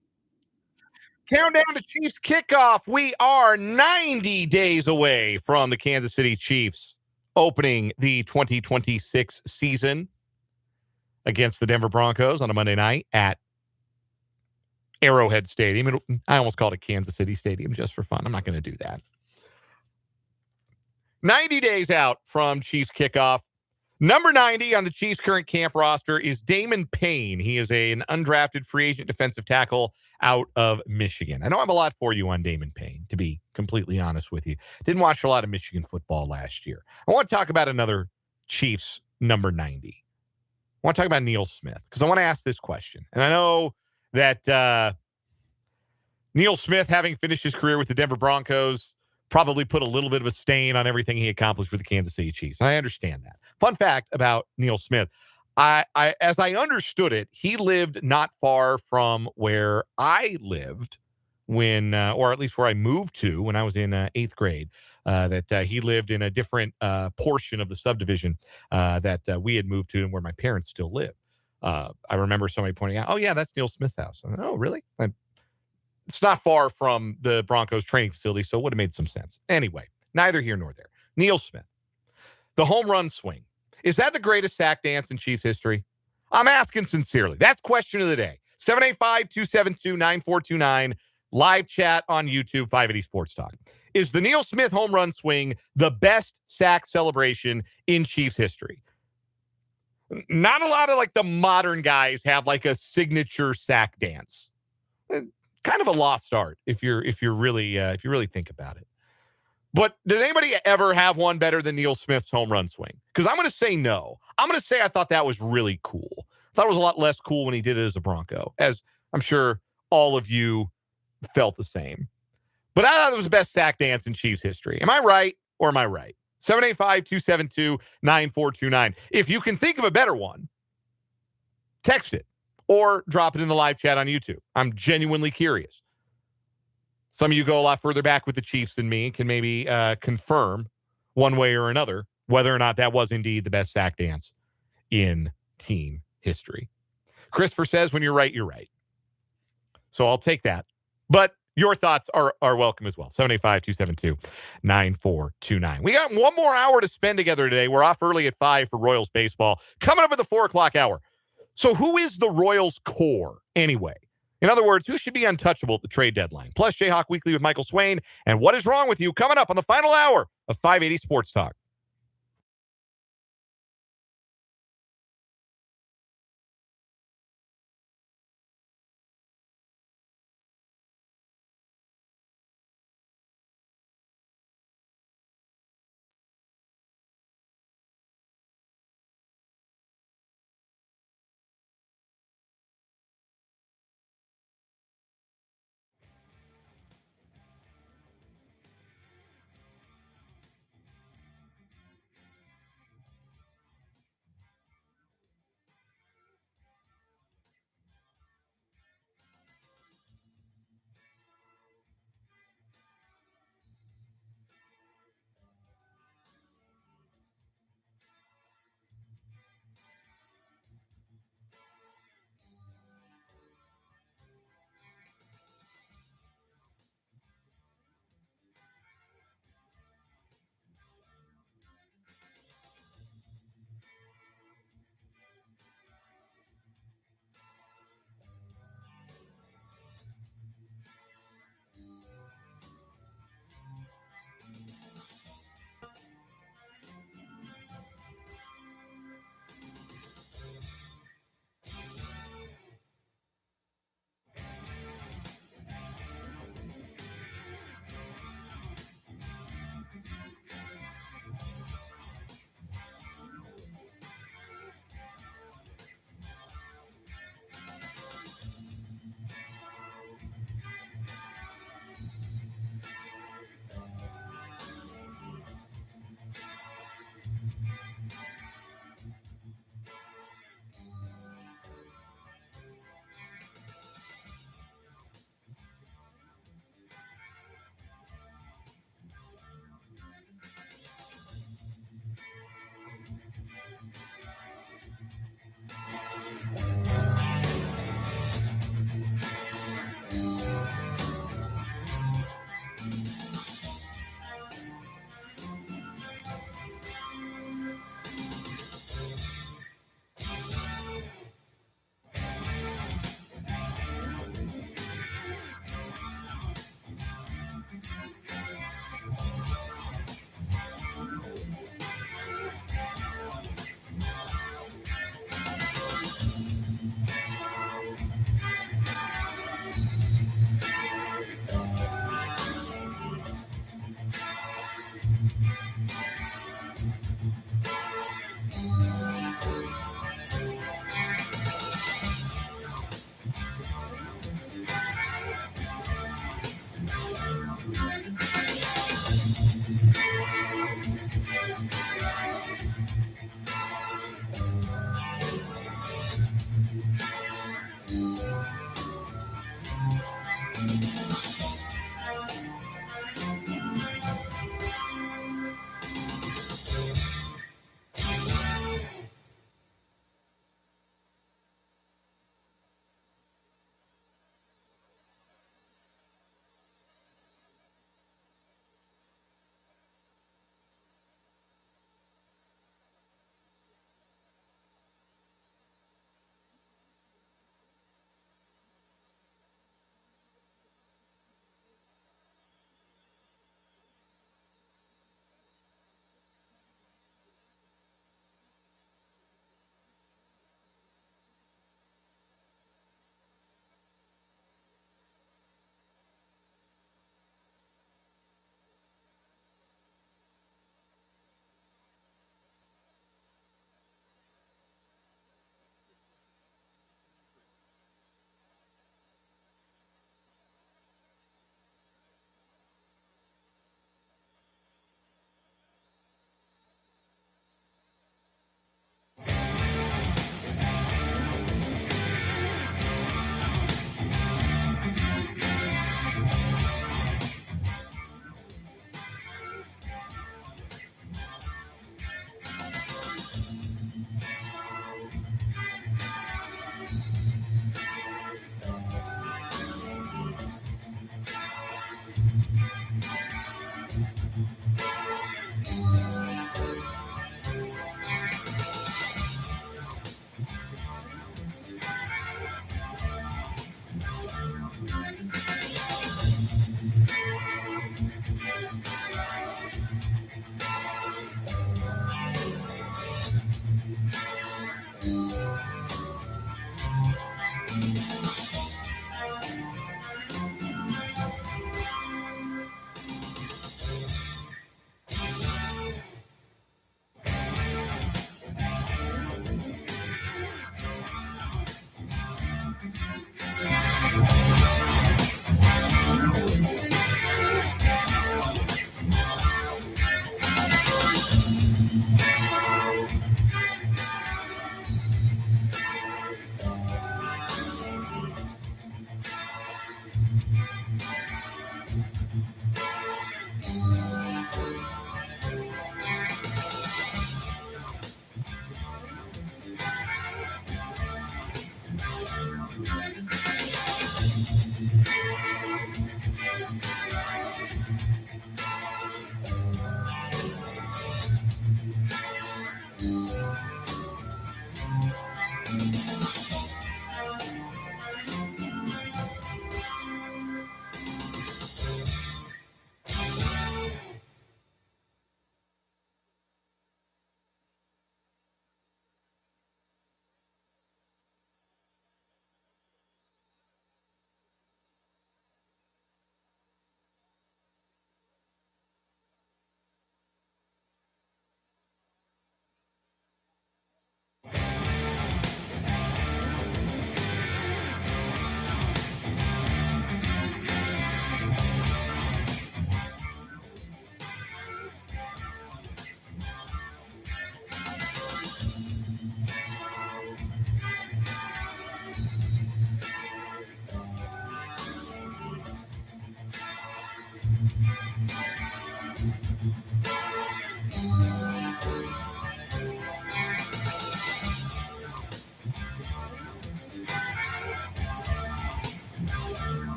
Countdown to Chiefs kickoff. We are 90 days away from the Kansas City Chiefs opening the 2026 season against the Denver Broncos on a Monday night at Arrowhead Stadium. I almost called it Kansas City Stadium just for fun. I'm not going to do that. 90 days out from Chiefs kickoff. Number 90 on the Chiefs' current camp roster is Damon Payne. He is an undrafted free agent defensive tackle out of Michigan. I know I have a lot for you on Damon Payne, to be completely honest with you. Didn't watch a lot of Michigan football last year. I want to talk about another Chiefs number 90. I want to talk about Neil Smith because I want to ask this question. And I know that Neil Smith, having finished his career with the Denver Broncos, probably put a little bit of a stain on everything he accomplished with the Kansas City Chiefs. And I understand that. Fun fact about Neil Smith, as I understood it, he lived not far from where I lived when, or at least where I moved to when I was in 8th grade. That he lived in a different portion of the subdivision that we had moved to and where my parents still live. I remember somebody pointing out, oh, yeah, that's Neil Smith's house. Went, oh, really? It's not far from the Broncos training facility, so it would have made some sense. Anyway, neither here nor there. Neil Smith, the home run swing. Is that the greatest sack dance in Chiefs history? I'm asking sincerely. That's question of the day. 785-272-9429. Live chat on YouTube, 580 Sports Talk. Is the Neil Smith home run swing the best sack celebration in Chiefs history? Not a lot of like the modern guys have like a signature sack dance. Kind of a lost art if you really think about it. But does anybody ever have one better than Neil Smith's home run swing? Because I'm going to say no. I'm going to say I thought that was really cool. I thought it was a lot less cool when he did it as a Bronco, as I'm sure all of you felt the same. But I thought it was the best sack dance in Chiefs history. Am I right or am I right? 785-272-9429. If you can think of a better one, text it. Or drop it in the live chat on YouTube. I'm genuinely curious. Some of you go a lot further back with the Chiefs than me and can maybe confirm one way or another whether or not that was indeed the best sack dance in team history. Christopher says, when you're right, you're right. So I'll take that. But your thoughts are welcome as well. 785-272-9429. We got one more hour to spend together today. We're off early at 5 for Royals baseball. Coming up at the 4 o'clock hour. So who is the Royals core anyway? In other words, who should be untouchable at the trade deadline? Plus, Jayhawk Weekly with Michael Swain. And what is wrong with you? Coming up on the final hour of 580 Sports Talk.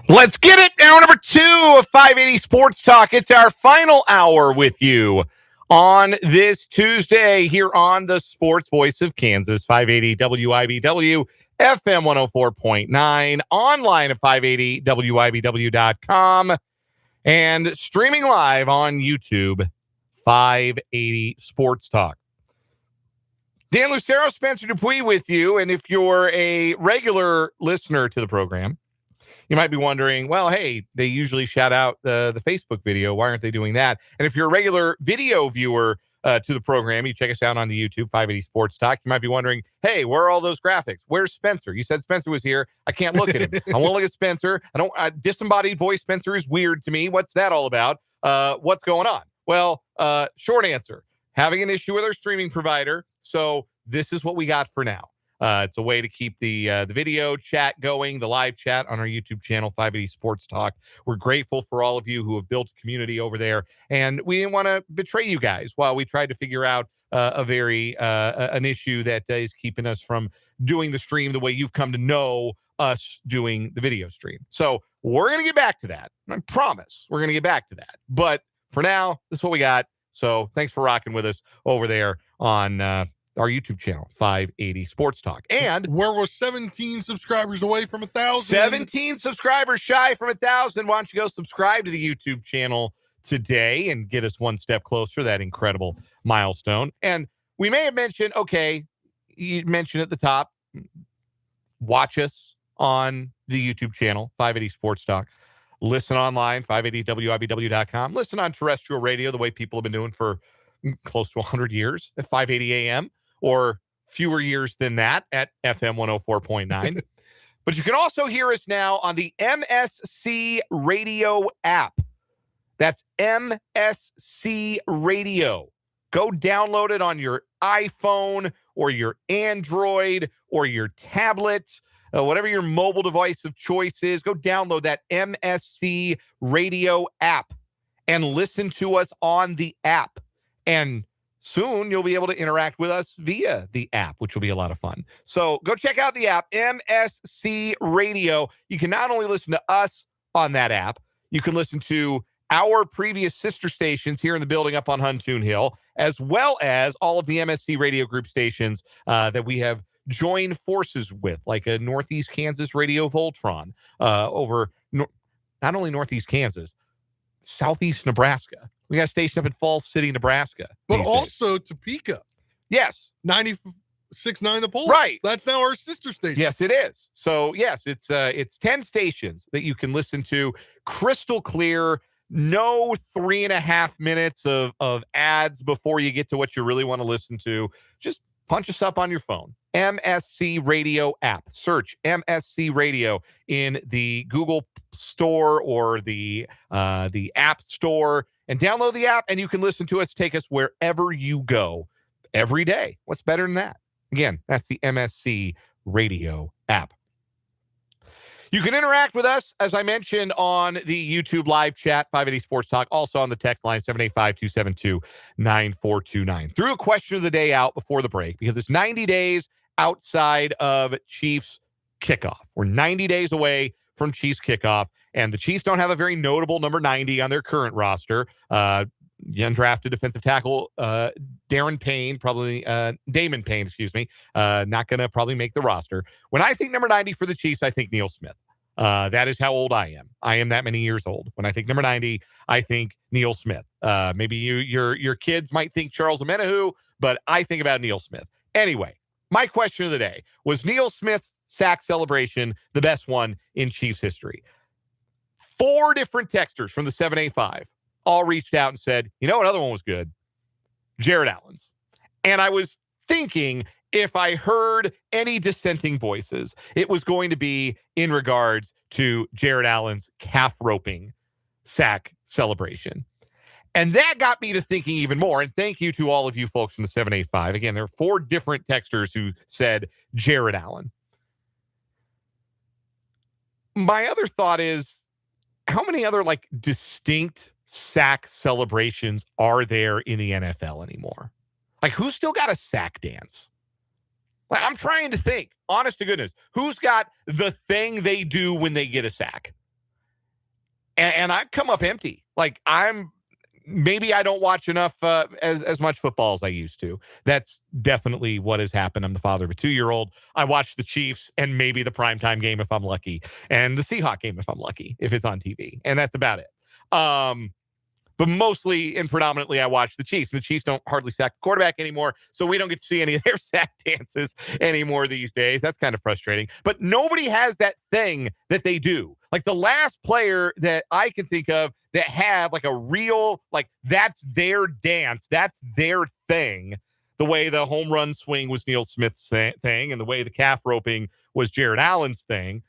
Let's get it. Hour number 2 of 580 Sports Talk. It's our final hour with you on this Tuesday here on the Sports Voice of Kansas, 580 WIBW, FM 104.9, online at 580WIBW.com, and streaming live on YouTube, 580 Sports Talk. Dan Lucero, Spencer Dupuis with you, and if you're a regular listener to the program, you might be wondering, well, hey, they usually shout out the Facebook video. Why aren't they doing that? And if you're a regular video viewer to the program, you check us out on the YouTube, 580 Sports Talk. You might be wondering, hey, where are all those graphics? Where's Spencer? You said Spencer was here. I can't look at him. I want to look at Spencer. Disembodied voice Spencer is weird to me. What's that all about? What's going on? Well, short answer, having an issue with our streaming provider. So this is what we got for now. It's a way to keep the video chat going, the live chat on our YouTube channel, 580 Sports Talk. We're grateful for all of you who have built a community over there, and we didn't want to betray you guys while we tried to figure out an issue that is keeping us from doing the stream the way you've come to know us doing the video stream. So we're going to get back to that. I promise we're going to get back to that. But for now, this is what we got. So thanks for rocking with us over there on our YouTube channel, 580 Sports Talk. And where we're 17 subscribers away from 1,000. 17 subscribers shy from 1,000. Why don't you go subscribe to the YouTube channel today and get us one step closer to that incredible milestone. And we may have mentioned, okay, you mentioned at the top, watch us on the YouTube channel, 580 Sports Talk. Listen online, 580WIBW.com. Listen on terrestrial radio, the way people have been doing for close to 100 years at 580 AM. Or fewer years than that at FM 104.9. But you can also hear us now on the MSC Radio app. That's MSC Radio. Go download it on your iPhone or your Android or your tablet, whatever your mobile device of choice is. Go download that MSC Radio app and listen to us on the app. And soon, you'll be able to interact with us via the app, which will be a lot of fun. So go check out the app, MSC Radio. You can not only listen to us on that app, you can listen to our previous sister stations here in the building up on Huntoon Hill, as well as all of the MSC Radio Group stations that we have joined forces with, like a Northeast Kansas Radio Voltron over not only Northeast Kansas, Southeast Nebraska. We got a station up in Falls City, Nebraska. But also Topeka. Yes. 96.9 The Pulse. Right. That's now our sister station. Yes, it is. So, yes, it's 10 stations that you can listen to crystal clear. No 3.5 minutes of ads before you get to what you really want to listen to. Just punch us up on your phone. MSC Radio app. Search MSC Radio in the Google Store or the App Store and download the app, and you can listen to us, take us wherever you go every day. What's better than that? Again, that's the MSC Radio app. You can interact with us, as I mentioned, on the YouTube live chat, 580 Sports Talk, also on the text line, 785-272-9429. Threw a question of the day out before the break because it's 90 days outside of Chiefs kickoff. We're 90 days away from Chiefs kickoff, and the Chiefs don't have a very notable number 90 on their current roster. Undrafted defensive tackle Damon Payne, not going to probably make the roster. When I think number 90 for the Chiefs, I think Neil Smith. That is how old I am. I am that many years old. When I think number 90, I think Neil Smith. Maybe your kids might think Charles Omenihu, but I think about Neil Smith. Anyway, my question of the day was Neil Smith's sack celebration the best one in Chiefs history? 4 different texters from the 785 all reached out and said, you know, another one was good. Jared Allen's. And I was thinking if I heard any dissenting voices, it was going to be in regards to Jared Allen's calf roping sack celebration. And that got me to thinking even more. And thank you to all of you folks from the 785. Again, there are 4 different texters who said Jared Allen. My other thought is, how many other distinct sack celebrations are there in the NFL anymore? Who's still got a sack dance? I'm trying to think, honest to goodness, who's got the thing they do when they get a sack? And I come up empty. Maybe I don't watch enough as much football as I used to. That's definitely what has happened. I'm the father of a 2-year-old. I watch the Chiefs and maybe the primetime game if I'm lucky, and the Seahawk game if I'm lucky, if it's on TV. And that's about it. But mostly and predominantly, I watch the Chiefs. And the Chiefs don't hardly sack the quarterback anymore, so we don't get to see any of their sack dances anymore these days. That's kind of frustrating. But nobody has that thing that they do. The last player that I can think of that had a real, that's their dance, that's their thing. The way the home run swing was Neil Smith's thing, and the way the calf roping was Jared Allen's thing.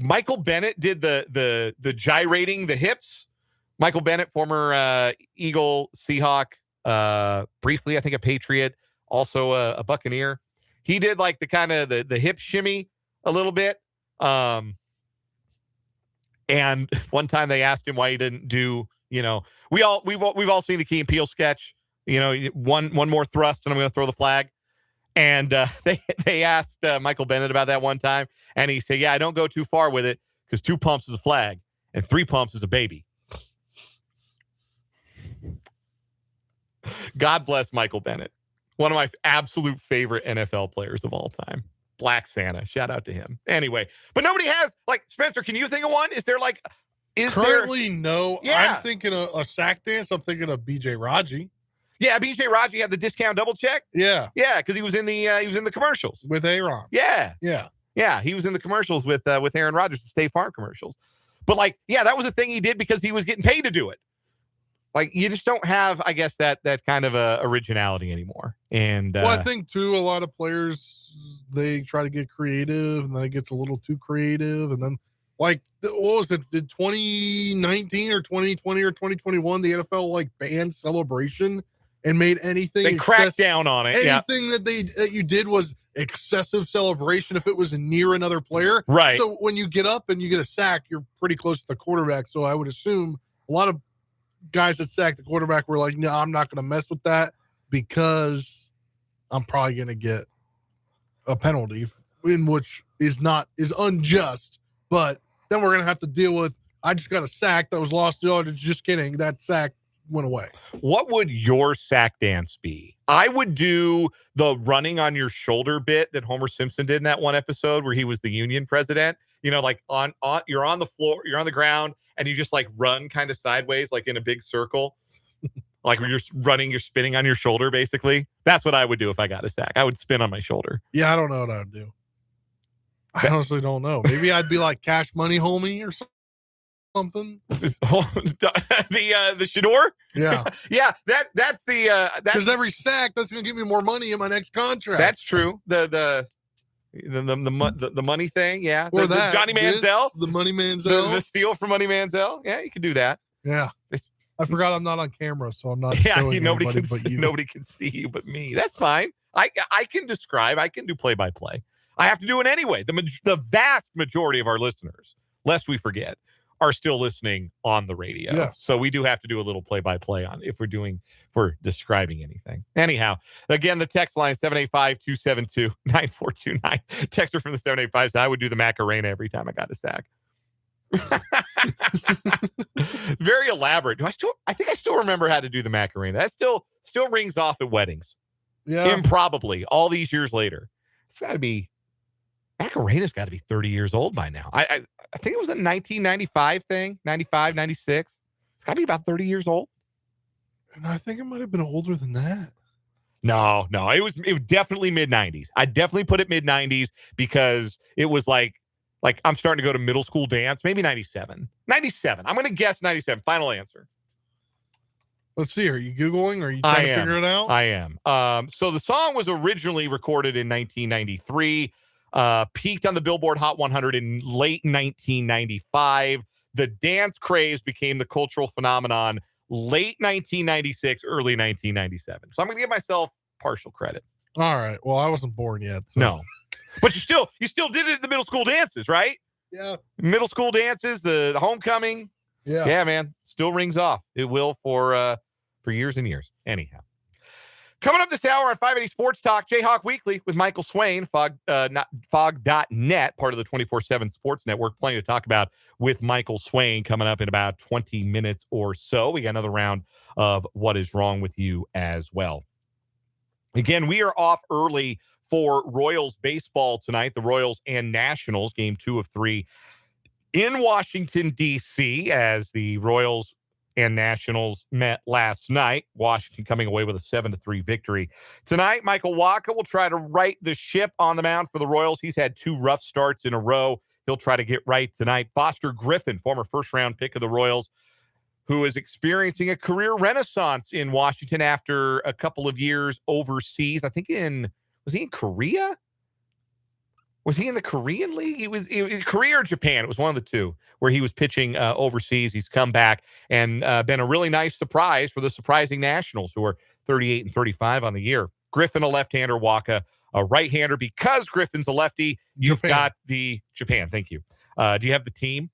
Michael Bennett did the gyrating the hips. Michael Bennett, former Eagle, Seahawk, briefly, I think a Patriot, also a Buccaneer. He did the kind of the hip shimmy a little bit. And one time they asked him why he didn't do, we've all seen the Key and Peele sketch, one more thrust and I'm going to throw the flag. And they asked Michael Bennett about that one time. And he said, yeah, I don't go too far with it because 2 pumps is a flag and 3 pumps is a baby. God bless Michael Bennett. One of my absolute favorite NFL players of all time. Black Santa. Shout out to him. Anyway, but nobody has, Spencer, can you think of one? Is there currently no? Yeah. I'm thinking a sack dance. I'm thinking of BJ Raji. Yeah, BJ Raji had the discount double check. Yeah. Yeah, because he was in the commercials. With Aaron. Yeah. Yeah. Yeah, he was in the commercials with Aaron Rodgers, the State Farm commercials. But that was a thing he did because he was getting paid to do it. You just don't have, I guess, that kind of originality anymore. And I think too, a lot of players, they try to get creative, and then it gets a little too creative, and then what was it? Did 2019 or 2020 or 2021 the NFL banned celebration and made anything? They cracked down on it. Anything that you did was excessive celebration if it was near another player. Right. So when you get up and you get a sack, you're pretty close to the quarterback. So I would assume a lot of guys that sacked the quarterback were like, no, I'm not going to mess with that because I'm probably going to get a penalty, in which is unjust. But then we're going to have to deal with, I just got a sack that was lost yardage. Just kidding. That sack went away. What would your sack dance be? I would do the running on your shoulder bit that Homer Simpson did in that one episode where he was the union president. On you're on the floor, you're on the ground, and you just run kind of sideways, in a big circle. When you're running, you're spinning on your shoulder, basically. That's what I would do if I got a sack. I would spin on my shoulder. Yeah, I don't know what I would do. I honestly don't know. Maybe I'd be like Cash Money Homie or something. The Shador? Yeah. Yeah, that's because every sack, that's going to give me more money in my next contract. That's true. The money thing, yeah. Or the Johnny Manziel, the Money Manziel, the steal from Money Manziel. Yeah, you can do that. Yeah, I forgot I'm not on camera, so I'm not. Yeah, showing nobody but you. Nobody can see you but me. That's fine. I can describe. I can do play by play. I have to do it anyway. The vast majority of our listeners, lest we forget, are still listening on the radio. Yeah. So we do have to do a little play-by-play on if we're describing anything. Anyhow, again, the text line 785-272-9429. Texter from the 785 said, I would do the Macarena every time I got a sack. Very elaborate. I think I still remember how to do the Macarena. That still rings off at weddings. Yeah. Improbably, all these years later. Macarena's got to be 30 years old by now. I think it was a 1995 thing, 95, 96. It's got to be about 30 years old. And I think it might have been older than that. No. It was definitely mid-90s. I definitely put it mid-90s because it was like I'm starting to go to middle school dance, maybe 97. 97. I'm going to guess 97. Final answer. Let's see. Are you Googling or are you trying to figure it out? I am. So the song was originally recorded in 1993. Peaked on the Billboard Hot 100 in late 1995. The dance craze became the cultural phenomenon late 1996, early 1997. So I'm going to give myself partial credit. All right. Well, I wasn't born yet. So. No. But you still did it at the middle school dances, right? Yeah. Middle school dances, the homecoming. Yeah. Yeah, man. Still rings off. It will for years and years. Anyhow. Coming up this hour on 580 Sports Talk, Jayhawk Weekly with Michael Swain, Fog.net, part of the 24/7 Sports Network. Plenty to talk about with Michael Swain coming up in about 20 minutes or so. We got another round of What Is Wrong With You as well. Again, we are off early for Royals baseball tonight. The Royals and Nationals, game 2 of 3 in Washington, D.C., as the Royals and Nationals met last night. Washington coming away with a 7-3 victory. Tonight, Michael Wacha will try to right the ship on the mound for the Royals. He's had 2 rough starts in a row. He'll try to get right tonight. Foster Griffin, former first-round pick of the Royals, who is experiencing a career renaissance in Washington after a couple of years overseas. I think was he in Korea? Was he in the Korean League? He was in Korea or Japan. It was one of the two where he was pitching overseas. He's come back and been a really nice surprise for the surprising Nationals, who are 38-35 on the year. Griffin, a left-hander, Wacha, a right-hander. Because Griffin's a lefty, you've got the Japan. Thank you. Do you have the team?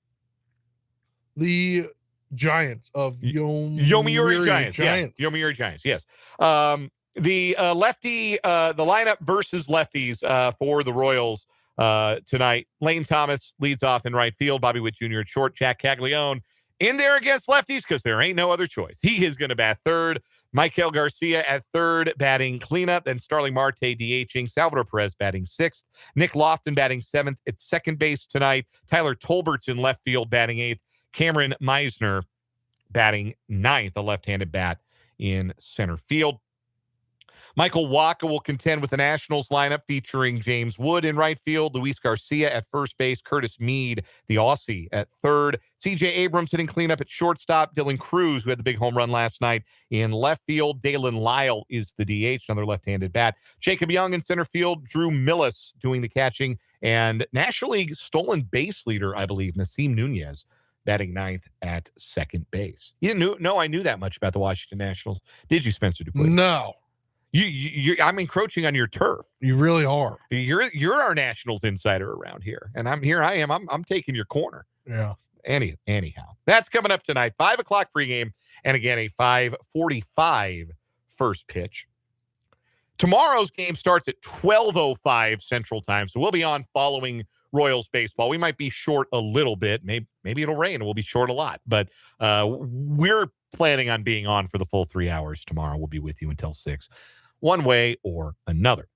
The Giants of Yomiuri Giants. Yeah. Yomiuri Giants. Yes. The lefty, the lineup versus lefties for the Royals tonight. Lane Thomas leads off in right field. Bobby Witt Jr. at short. Jack Caglione in there against lefties because there ain't no other choice. He is going to bat third. Michael Garcia at third, batting cleanup. Then Starling Marte DHing. Salvador Perez batting sixth. Nick Lofton batting seventh at second base tonight. Tyler Tolbert's in left field batting eighth. Cameron Meisner batting ninth, a left-handed bat in center field. Michael Wacha will contend with the Nationals lineup featuring James Wood in right field, Luis Garcia at first base, Curtis Mead, the Aussie, at third, C.J. Abrams hitting cleanup at shortstop, Dylan Cruz, who had the big home run last night, in left field. Dalen Lyle is the DH, another left-handed bat. Jacob Young in center field, Drew Millis doing the catching, and National League stolen base leader, I believe, Nasim Nunez, batting ninth at second base. You didn't know I knew that much about the Washington Nationals. Did you, Spencer Dupuis? No. I'm encroaching on your turf. You really are. You're our Nationals insider around here, and I'm taking your corner. Yeah. Anyhow, that's coming up tonight. 5:00 pregame, and again a 5:45 first pitch. Tomorrow's game starts at 12:05 Central Time, so we'll be on following Royals baseball. We might be short a little bit. Maybe it'll rain and we'll be short a lot, but we're planning on being on for the full 3 hours tomorrow. We'll be with you until 6, one way or another.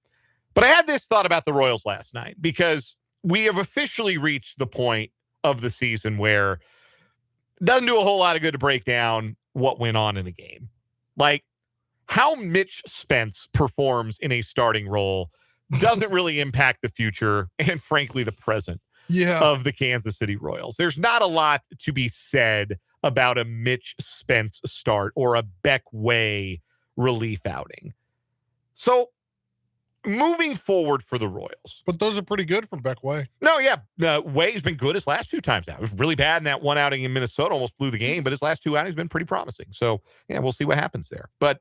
But I had this thought about the Royals last night because we have officially reached the point of the season where it doesn't do a whole lot of good to break down what went on in a game. Like how Mitch Spence performs in a starting role doesn't really impact the future and, frankly, the present of the Kansas City Royals. There's not a lot to be said about a Mitch Spence start or a Beck Way relief outing. So, moving forward for the Royals. But those are pretty good from Beck Way. No, yeah. Way's been good his last 2 times now. It was really bad in that one outing in Minnesota, almost blew the game, but his last 2 outings been pretty promising. So, yeah, we'll see what happens there. But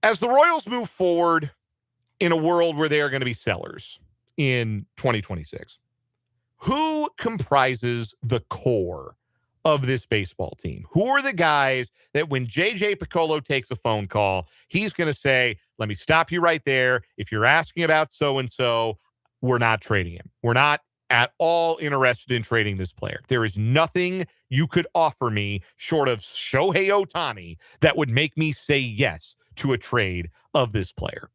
as the Royals move forward in a world where they are going to be sellers in 2026. Who comprises the core of this baseball team? Who are the guys that when JJ Piccolo takes a phone call, he's going to say, let me stop you right there. If you're asking about so-and-so, we're not trading him. We're not at all interested in trading this player. There is nothing you could offer me short of Shohei Ohtani that would make me say yes to a trade of this player.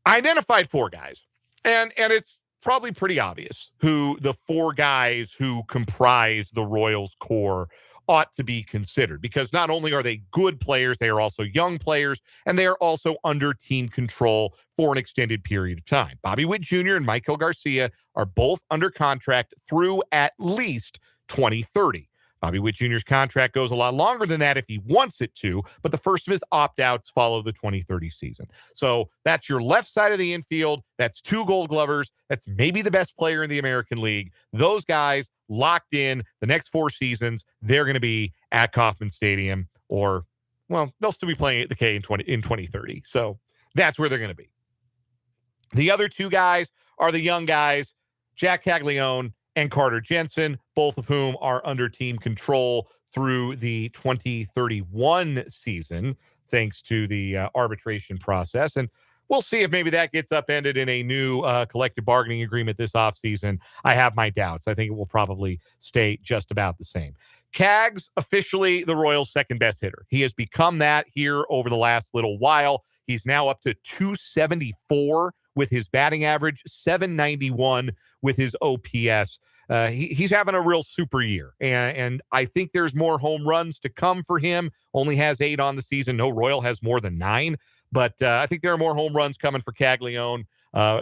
I identified 4 guys, and it's probably pretty obvious who the 4 guys who comprise the Royals core ought to be considered, because not only are they good players, they are also young players, and they are also under team control for an extended period of time. Bobby Witt Jr. and Michael Garcia are both under contract through at least 2030. Bobby Witt Jr.'s contract goes a lot longer than that if he wants it to, but the first of his opt-outs follow the 2030 season. So that's your left side of the infield. That's 2 Gold Glovers. That's maybe the best player in the American League. Those guys locked in the next 4 seasons. They're going to be at Kauffman Stadium, or, well, they'll still be playing at the K in 2030. So that's where they're going to be. The other 2 guys are the young guys, Jack Caglione and Carter Jensen, both of whom are under team control through the 2031 season, thanks to the arbitration process. And we'll see if maybe that gets upended in a new collective bargaining agreement this offseason. I have my doubts. I think it will probably stay just about the same. Cags, officially the Royals' second best hitter. He has become that here over the last little while. He's now up to 274 with his batting average, 791 with his OPS. He's having a real super year, and I think there's more home runs to come for him. Only has 8 on the season. No Royal has more than 9, but I think there are more home runs coming for Caglione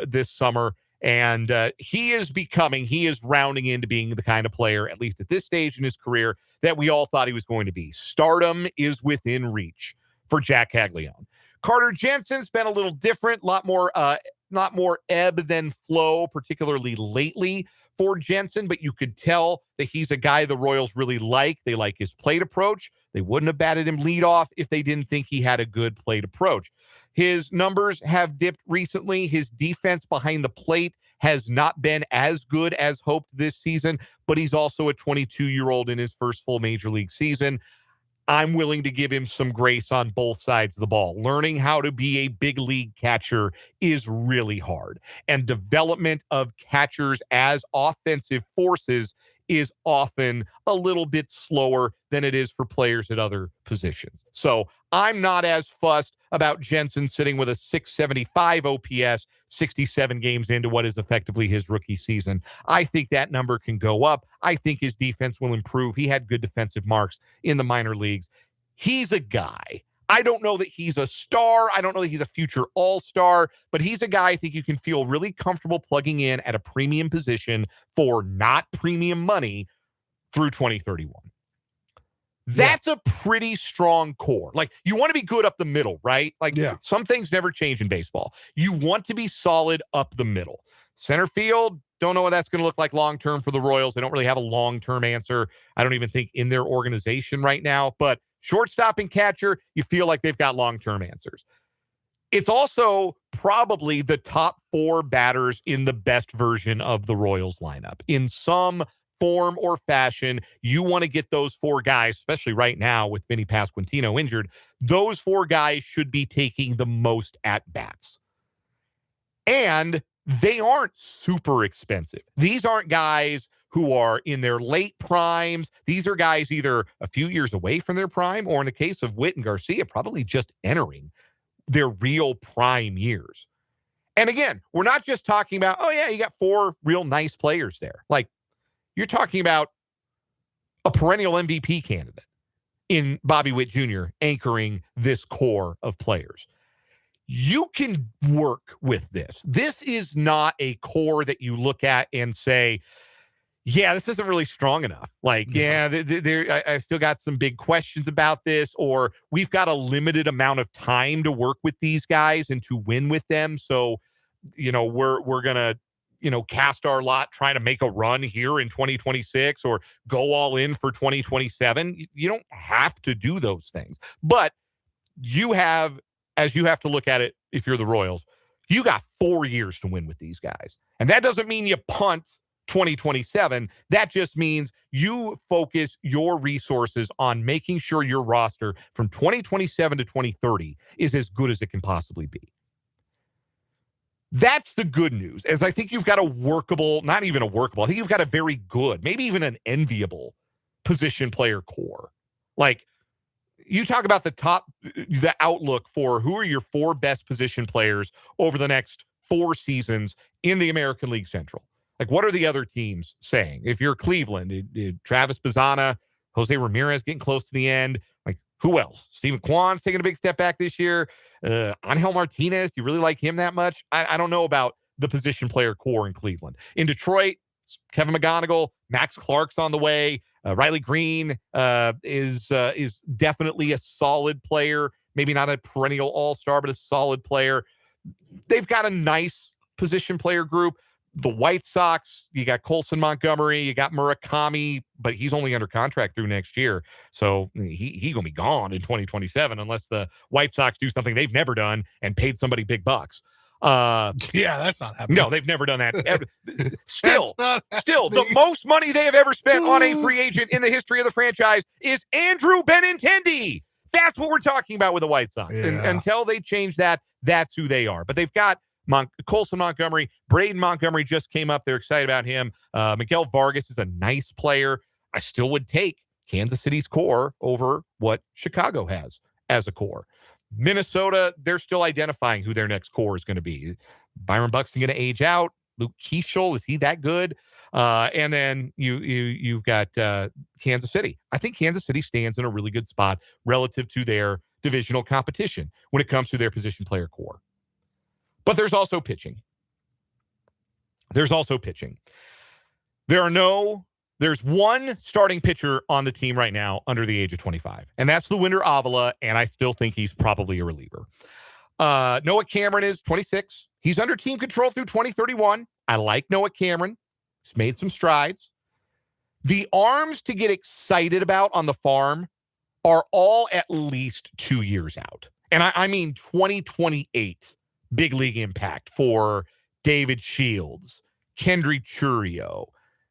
this summer, and he is rounding into being the kind of player, at least at this stage in his career, that we all thought he was going to be. Stardom is within reach for Jack Caglione. Carter Jensen's been a little different, lot more ebb than flow, particularly lately for Jensen, but you could tell that he's a guy the Royals really like. They like his plate approach. They wouldn't have batted him leadoff if they didn't think he had a good plate approach. His numbers have dipped recently. His defense behind the plate has not been as good as hoped this season, but he's also a 22-year-old in his first full major league season. I'm willing to give him some grace on both sides of the ball. Learning how to be a big league catcher is really hard. And development of catchers as offensive forces is often a little bit slower than it is for players at other positions. So I'm not as fussed about Jensen sitting with a 675 OPS 67 games into what is effectively his rookie season. I think that number can go up. I think his defense will improve. He had good defensive marks in the minor leagues. He's a guy. I don't know that he's a star. I don't know that he's a future all-star, but he's a guy I think you can feel really comfortable plugging in at a premium position for not premium money through 2031. That's a pretty strong core. Like, you want to be good up the middle, right? Like, some things never change in baseball. You want to be solid up the middle. Center field, don't know what that's going to look like long-term for the Royals. They don't really have a long-term answer, I don't even think, in their organization right now. But shortstop and catcher, you feel like they've got long-term answers. It's also probably the top 4 batters in the best version of the Royals lineup. In some form or fashion, you want to get those 4 guys, especially right now with Vinny Pasquantino injured. Those 4 guys should be taking the most at-bats. And they aren't super expensive. These aren't guys who are in their late primes. These are guys either a few years away from their prime, or in the case of Witt and Garcia, probably just entering their real prime years. And again, we're not just talking about, oh yeah, you got 4 real nice players there. Like, you're talking about a perennial MVP candidate in Bobby Witt Jr. anchoring this core of players. You can work with this. This is not a core that you look at and say, yeah, this isn't really strong enough. Like, I still got some big questions about this, or we've got a limited amount of time to work with these guys and to win with them. So, we're going to, cast our lot trying to make a run here in 2026 or go all in for 2027. You don't have to do those things. But you have, as you have to look at it if you're the Royals, you got 4 years to win with these guys. And that doesn't mean you punt 2027. That just means you focus your resources on making sure your roster from 2027 to 2030 is as good as it can possibly be. That's the good news, as I think you've got a workable, not even a workable, I think you've got a very good, maybe even an enviable position player core. Like, you talk about the outlook for who are your 4 best position players over the next 4 seasons in the American League Central. Like, what are the other teams saying? If you're Cleveland, Travis Bazzana, Jose Ramirez getting close to the end. Like, who else? Steven Kwan's taking a big step back this year. Angel Martinez, do you really like him that much? I don't know about the position player core in Cleveland. In Detroit, Kevin McGonigal, Max Clark's on the way. Riley Green is definitely a solid player. Maybe not a perennial all-star, but a solid player. They've got a nice position player group. The White Sox, you got Colson Montgomery, you got Murakami, but he's only under contract through next year. So he going to be gone in 2027 unless the White Sox do something they've never done and paid somebody big bucks. Yeah, that's not happening. No, they've never done that. Still, the most money they have ever spent on a free agent in the history of the franchise is Andrew Benintendi. That's what we're talking about with the White Sox. Yeah. And until they change that, that's who they are. But they've got Colson Montgomery. Braden Montgomery just came up. They're excited about him. Miguel Vargas is a nice player. I still would take Kansas City's core over what Chicago has as a core. Minnesota, they're still identifying who their next core is going to be. Byron Buxton going to age out. Luke Keeschel, is he that good? And then you've got Kansas City. I think Kansas City stands in a really good spot relative to their divisional competition when it comes to their position player core. But there's also pitching. There's one starting pitcher on the team right now under the age of 25, and that's Luinder Avila, and I still think he's probably a reliever. Noah Cameron is 26. He's under team control through 2031. I like Noah Cameron. He's made some strides. The arms to get excited about on the farm are all at least 2 years out. And I mean 2028 big league impact for David Shields, Kendry Churio,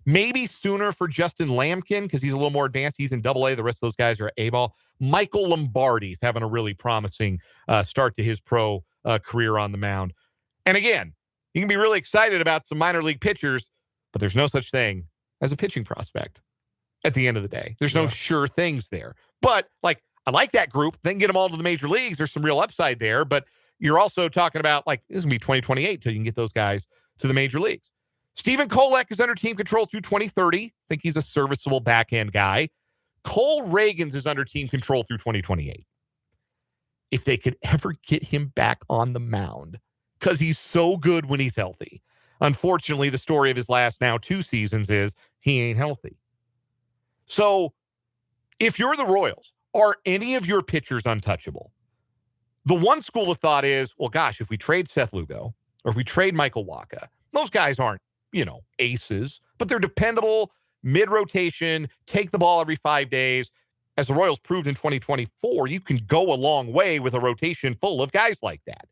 maybe sooner for Justin Lamkin because he's a little more advanced. He's in AA. The rest of those guys are A-ball. Michael Lombardi's having a really promising start to his pro career on the mound. And again, you can be really excited about some minor league pitchers, but there's no such thing as a pitching prospect at the end of the day. There's no sure things there. But, like, I like that group. Then get them all to the major leagues. There's some real upside there. But you're also talking about, like, this is going to be 2028 till you can get those guys to the major leagues. Stephen Kolek is under team control through 2030. I think he's a serviceable back-end guy. Cole Reagans is under team control through 2028. If they could ever get him back on the mound, because he's so good when he's healthy. Unfortunately, the story of his last now 2 seasons is he ain't healthy. So if you're the Royals, are any of your pitchers untouchable? The one school of thought is, well, gosh, if we trade Seth Lugo or if we trade Michael Wacha, those guys aren't, aces, but they're dependable, mid-rotation, take the ball every 5 days. As the Royals proved in 2024, you can go a long way with a rotation full of guys like that.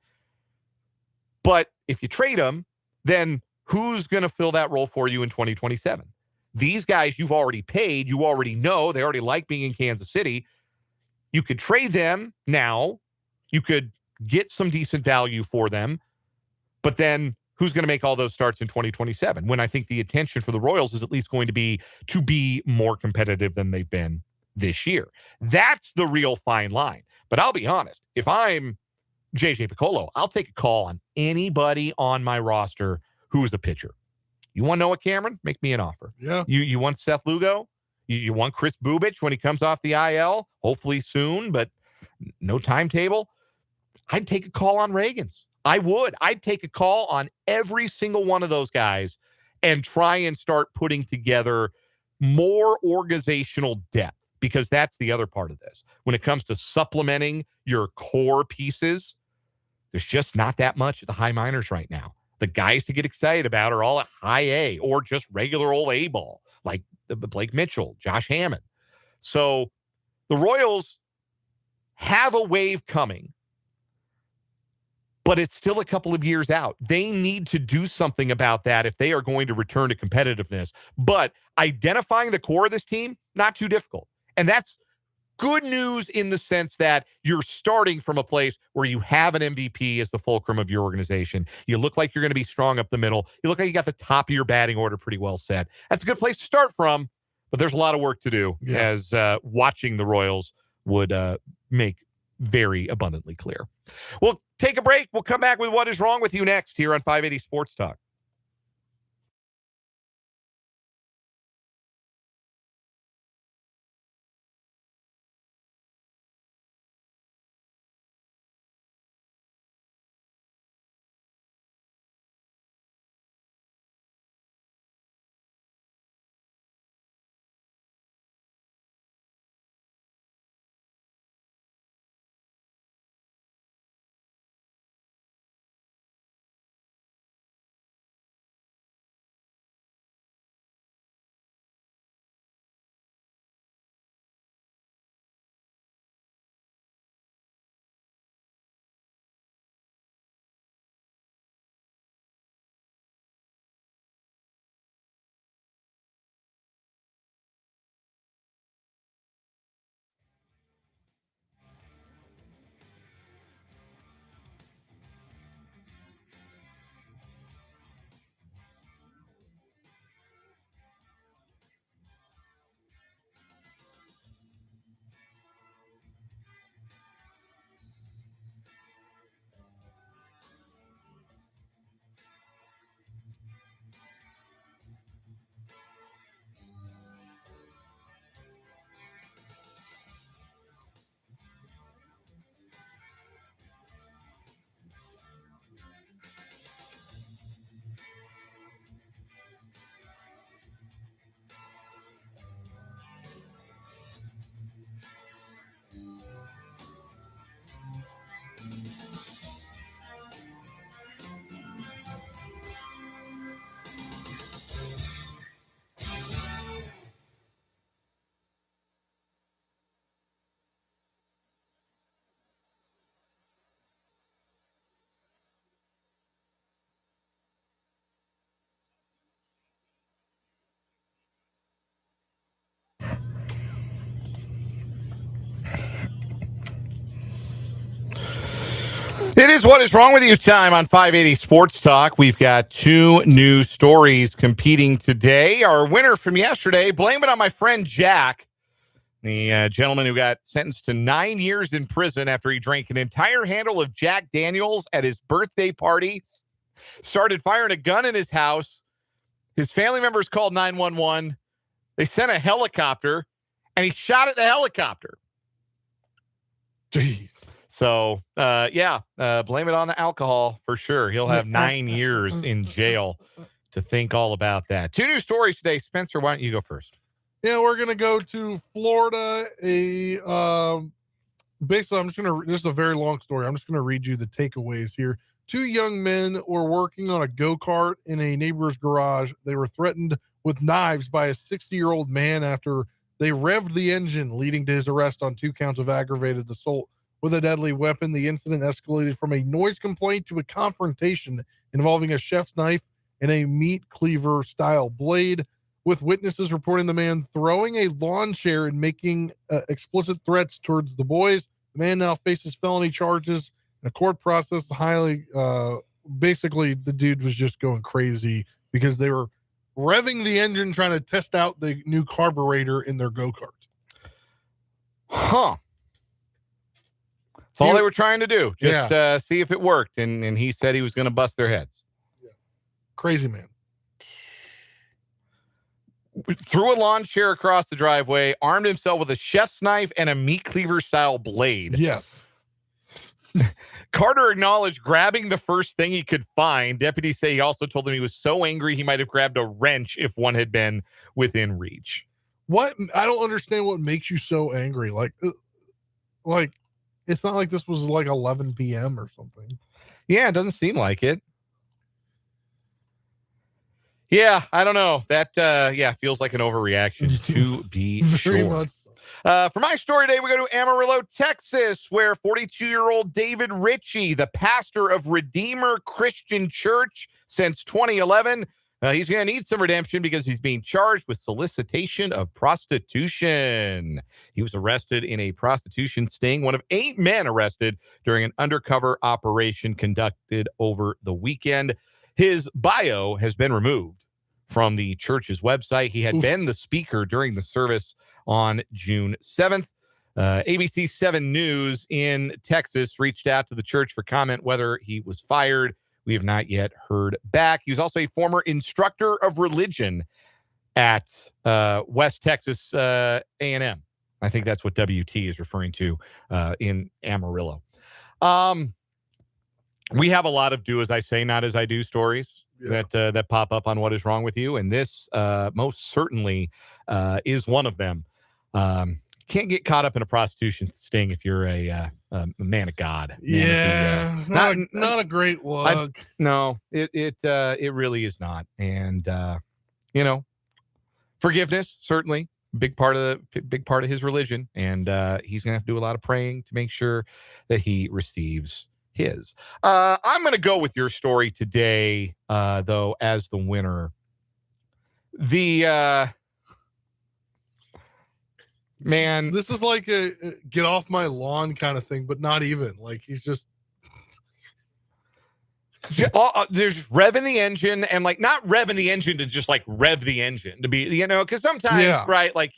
But if you trade them, then who's going to fill that role for you in 2027? These guys you've already paid, you already know, they already like being in Kansas City. You could trade them now. You could get some decent value for them. But then who's going to make all those starts in 2027? When I think the attention for the Royals is at least going to be more competitive than they've been this year. That's the real fine line. But I'll be honest, if I'm JJ Piccolo, I'll take a call on anybody on my roster who's a pitcher. You want Noah Cameron? Make me an offer. Yeah. You want Seth Lugo? You want Chris Bubich when he comes off the IL? Hopefully soon, but no timetable. I'd take a call on Reagans. I would. I'd take a call on every single one of those guys and try and start putting together more organizational depth, because that's the other part of this. When it comes to supplementing your core pieces, there's just not that much at the high minors right now. The guys to get excited about are all at high A or just regular old A ball, like Blake Mitchell, Josh Hammond. So the Royals have a wave coming but it's still a couple of years out. They need to do something about that if they are going to return to competitiveness. But identifying the core of this team, not too difficult. And that's good news in the sense that you're starting from a place where you have an MVP as the fulcrum of your organization. You look like you're going to be strong up the middle. You look like you got the top of your batting order pretty well set. That's a good place to start from, but there's a lot of work to do, as watching the Royals would make very abundantly clear. We'll take a break. We'll come back with What Is Wrong With You next here on 580 Sports Talk. It is What Is Wrong With You time on 580 Sports Talk. We've got two new stories competing today. Our winner from yesterday, blame it on my friend Jack, the gentleman who got sentenced to 9 years in prison after he drank an entire handle of Jack Daniels at his birthday party, started firing a gun in his house. His family members called 911. They sent a helicopter, and he shot at the helicopter. Jeez. So, blame it on the alcohol for sure. He'll have 9 years in jail to think all about that. Two new stories today. Spencer, why don't you go first? Yeah, we're going to go to Florida. Basically, this is a very long story. I'm just going to read you the takeaways here. Two young men were working on a go-kart in a neighbor's garage. They were threatened with knives by a 60-year-old man after they revved the engine, leading to his arrest on 2 counts of aggravated assault with a deadly weapon. The incident escalated from a noise complaint to a confrontation involving a chef's knife and a meat cleaver style blade, with witnesses reporting the man throwing a lawn chair and making explicit threats towards the boys. The man now faces felony charges in a court process. Basically the dude was just going crazy because they were revving the engine trying to test out the new carburetor in their go-kart. Huh. That's all they were trying to do. Just see if it worked. And he said he was going to bust their heads. Yeah. Crazy man. Threw a lawn chair across the driveway, armed himself with a chef's knife and a meat cleaver style blade. Yes. Carter acknowledged grabbing the first thing he could find. Deputies say he also told them he was so angry he might have grabbed a wrench if one had been within reach. What? I don't understand what makes you so angry. Like it's not like this was like 11 p.m. or something. Yeah, it doesn't seem like it. Yeah, I don't know. That feels like an overreaction to be Very sure. much so. For my story today, we go to Amarillo, Texas, where 42-year-old David Ritchie, the pastor of Redeemer Christian Church since 2011, he's going to need some redemption because he's being charged with solicitation of prostitution. He was arrested in a prostitution sting, one of 8 men arrested during an undercover operation conducted over the weekend. His bio has been removed from the church's website. He had been the speaker during the service on June 7th. ABC 7 News in Texas reached out to the church for comment whether he was fired. We have not yet heard back. He was also a former instructor of religion at West Texas A&M. I think that's what WT is referring to in Amarillo. We have a lot of do as I say, not as I do stories that pop up on What Is Wrong With You, and this most certainly is one of them. Can't get caught up in a prostitution sting if you're a man of God. Not a great look. No, it really is not. And forgiveness certainly big part of his religion, and he's gonna have to do a lot of praying to make sure that he receives his. I'm gonna go with your story today, though, as the winner. The man, this is like a get off my lawn kind of thing, but not even. Like, he's just there's revving the engine, and like not revving the engine to just like rev the engine to be, because sometimes, right, like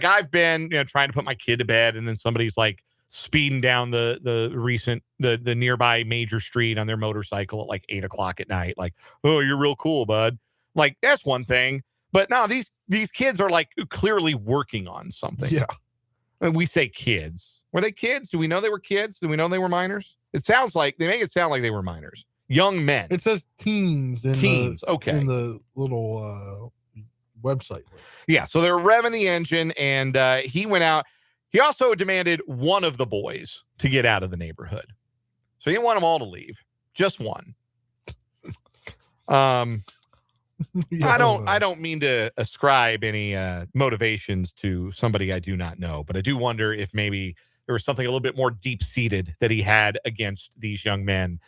I've been trying to put my kid to bed, and then somebody's like speeding down the nearby major street on their motorcycle at like 8:00 at night, like, oh, you're real cool, bud. Like, that's one thing. But no, these kids are like clearly working on something. Yeah. And we say kids. Were they kids? Do we know they were kids? Do we know they were minors? It sounds like they make it sound like they were minors. Young men. It says teens. Okay. In the little website. Yeah. So they're revving the engine, and he went out. He also demanded one of the boys to get out of the neighborhood. So he didn't want them all to leave. Just one. I don't mean to ascribe any motivations to somebody I do not know, but I do wonder if maybe there was something a little bit more deep-seated that he had against these young men,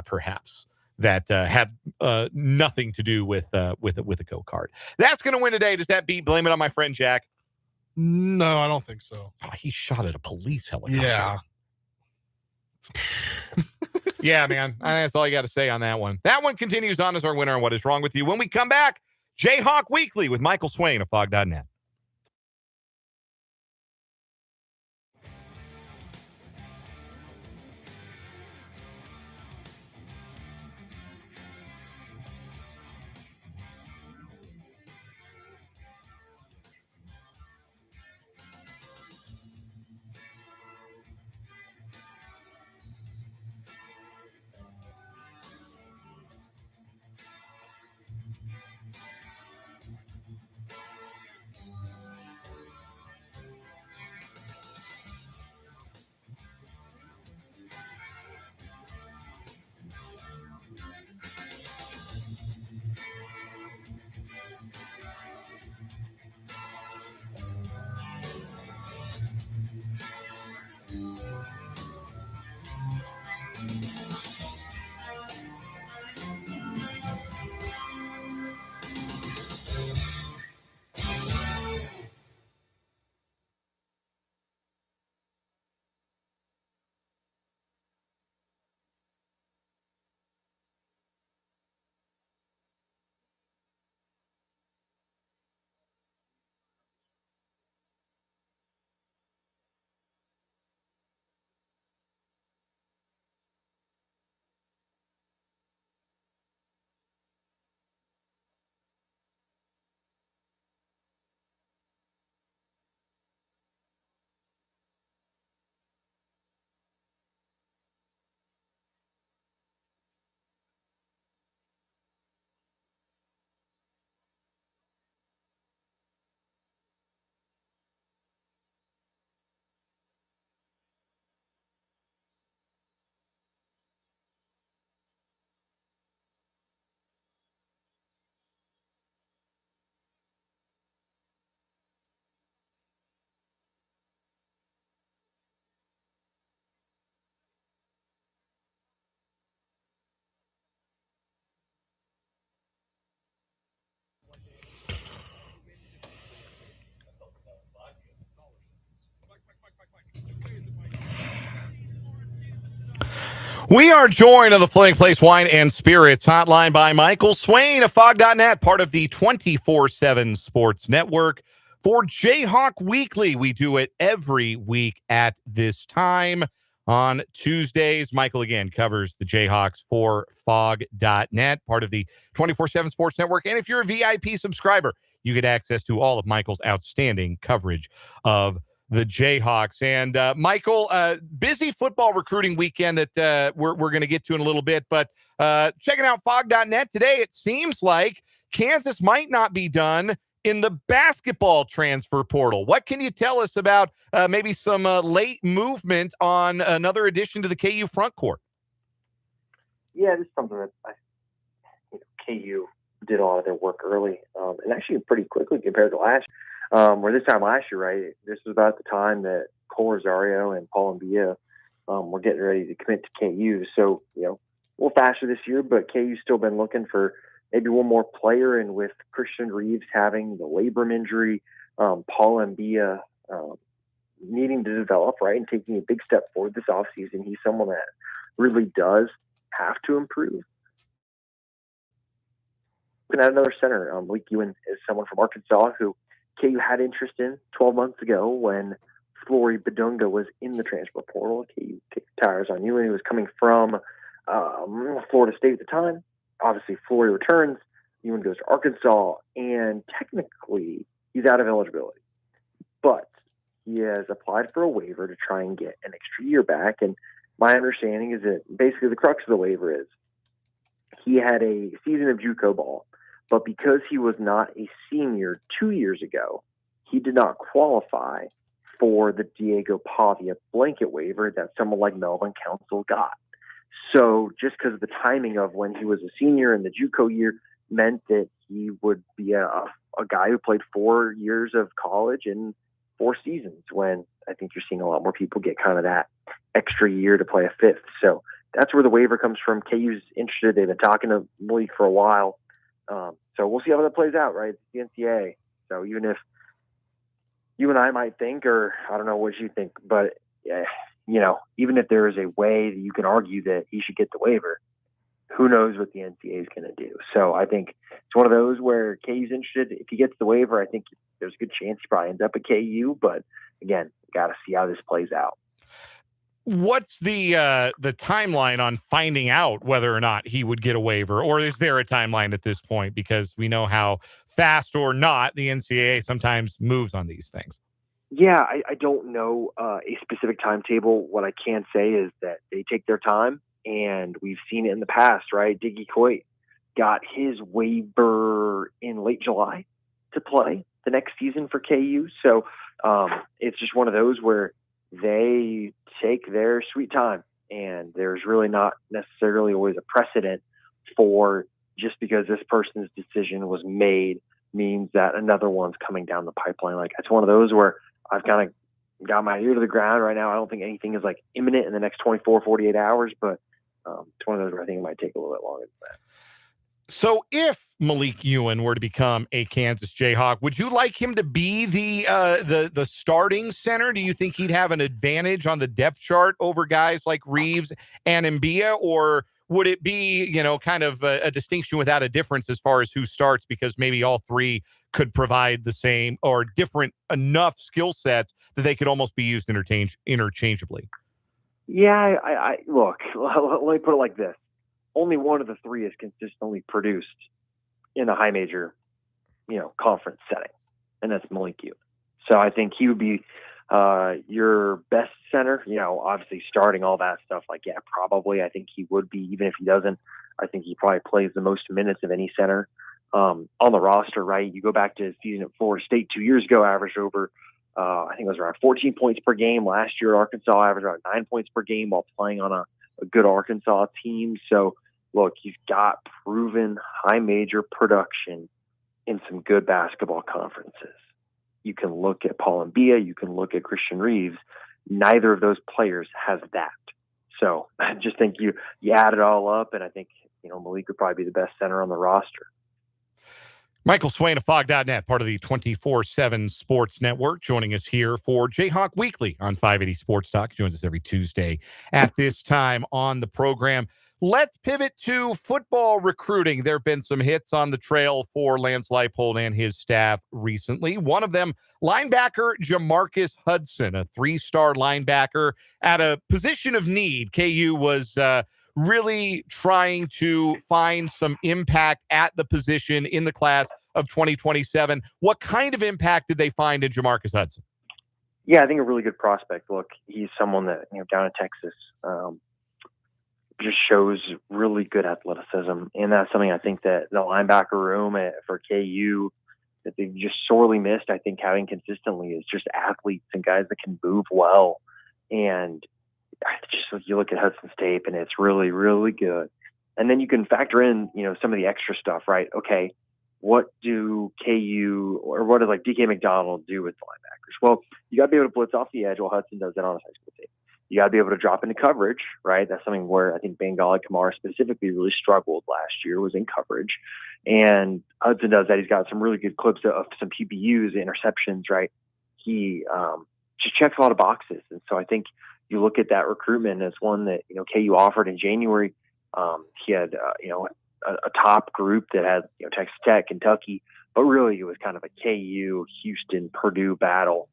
perhaps, that had nothing to do with a go-kart. That's going to win today. Does that beat Blame It on My Friend Jack? No, I don't think so. Oh, he shot at a police helicopter. Yeah. Yeah, man. That's all you got to say on that one. That one continues on as our winner on What Is Wrong With You. When we come back, Jayhawk Weekly with Michael Swain of Fog.net. We are joined on the Playing Place Wine and Spirits hotline by Michael Swain of Fog.net, part of the 24/7 Sports Network. For Jayhawk Weekly, we do it every week at this time on Tuesdays. Michael, again, covers the Jayhawks for Fog.net, part of the 24/7 Sports Network. And if you're a VIP subscriber, you get access to all of Michael's outstanding coverage of the Jayhawks. And Michael, busy football recruiting weekend that we're going to get to in a little bit. But checking out Fog.net today, it seems like Kansas might not be done in the basketball transfer portal. What can you tell us about maybe some late movement on another addition to the KU front court? Yeah, this is something that KU did a lot of their work early, and actually pretty quickly compared to last year. Where this time last year, right, this was about the time that Cole Rosario and Paul Mbia were getting ready to commit to KU. So, a little faster this year, but KU's still been looking for maybe one more player. And with Christian Reeves having the labrum injury, Paul Mbia needing to develop, right, and taking a big step forward this offseason, he's someone that really does have to improve. Looking at another center, Malik Ewan is someone from Arkansas who KU had interest in 12 months ago when Flory Badunga was in the transfer portal. KU kicked tires on Ewan. He was coming from Florida State at the time. Obviously, Flory returns. Ewan goes to Arkansas, and technically, he's out of eligibility. But he has applied for a waiver to try and get an extra year back. And my understanding is that basically the crux of the waiver is he had a season of JUCO ball. But because he was not a senior 2 years ago, he did not qualify for the Diego Pavia blanket waiver that someone like Melvin Council got. So just because of the timing of when he was a senior in the JUCO year meant that he would be a guy who played 4 years of college in 4 seasons, when I think you're seeing a lot more people get kind of that extra year to play a fifth. So that's where the waiver comes from. KU's interested. They've been talking to the league for a while. So we'll see how that plays out, right? It's the NCAA. So even if you and I might think, or I don't know what you think, but even if there is a way that you can argue that he should get the waiver, who knows what the NCAA is going to do. So I think it's one of those where KU's interested. If he gets the waiver, I think there's a good chance he probably ends up at KU. But again, got to see how this plays out. What's the timeline on finding out whether or not he would get a waiver, or is there a timeline at this point? Because we know how fast or not the NCAA sometimes moves on these things. Yeah, I don't know a specific timetable. What I can say is that they take their time, and we've seen it in the past, right? Diggy Coit got his waiver in late July to play the next season for KU. So it's just one of those where they take their sweet time, and there's really not necessarily always a precedent for just because this person's decision was made means that another one's coming down the pipeline. Like, it's one of those where I've kind of got my ear to the ground right now. I don't think anything is like imminent in the next 24, 48 hours, but it's one of those where I think it might take a little bit longer than that. So if Malik Ewan were to become a Kansas Jayhawk, would you like him to be the starting center? Do you think he'd have an advantage on the depth chart over guys like Reeves and Mbia, or would it be, kind of a distinction without a difference as far as who starts, because maybe all three could provide the same or different enough skill sets that they could almost be used interchangeably? Yeah, I look, let me put it like this. Only one of the three is consistently produced in a high major, conference setting, and that's Malik Ewan. So I think he would be your best center, obviously starting all that stuff. Like, yeah, probably. I think he would be, even if he doesn't. I think he probably plays the most minutes of any center on the roster, right? You go back to his season at Florida State 2 years ago, averaged over, I think it was around 14 points per game. Last year, Arkansas averaged around 9 points per game while playing on a good Arkansas team. So, look, he's got proven high major production in some good basketball conferences. You can look at Paul Mbia, you can look at Christian Reeves. Neither of those players has that. So I just think you add it all up, and I think Malik would probably be the best center on the roster. Michael Swain of Fog.net, part of the 24/7 Sports Network, joining us here for Jayhawk Weekly on 580 Sports Talk. He joins us every Tuesday at this time on the program. Let's pivot to football recruiting. There have been some hits on the trail for Lance Leipold and his staff recently. One of them, linebacker Jamarcus Hudson, a 3-star linebacker at a position of need. KU was really trying to find some impact at the position in the class of 2027. What kind of impact did they find in Jamarcus Hudson? Yeah, I think a really good prospect. Look, he's someone that, down in Texas, just shows really good athleticism. And that's something I think that the linebacker room for KU that they've just sorely missed, I think, having consistently is just athletes and guys that can move well. And just you look at Hudson's tape and it's really, really good. And then you can factor in, some of the extra stuff, right? Okay, what do KU or what does like DK McDonald do with the linebackers? Well, you got to be able to blitz off the edge. Well, Hudson does that on his high school tape. You got to be able to drop into coverage, right? That's something where I think Bengali Kamara specifically really struggled last year, was in coverage. And Hudson does that. He's got some really good clips of some PBUs, interceptions, right? He just checks a lot of boxes. And so I think you look at that recruitment as one that, KU offered in January. He had, a top group that had, Texas Tech, Kentucky, but really it was kind of a KU, Houston, Purdue battle.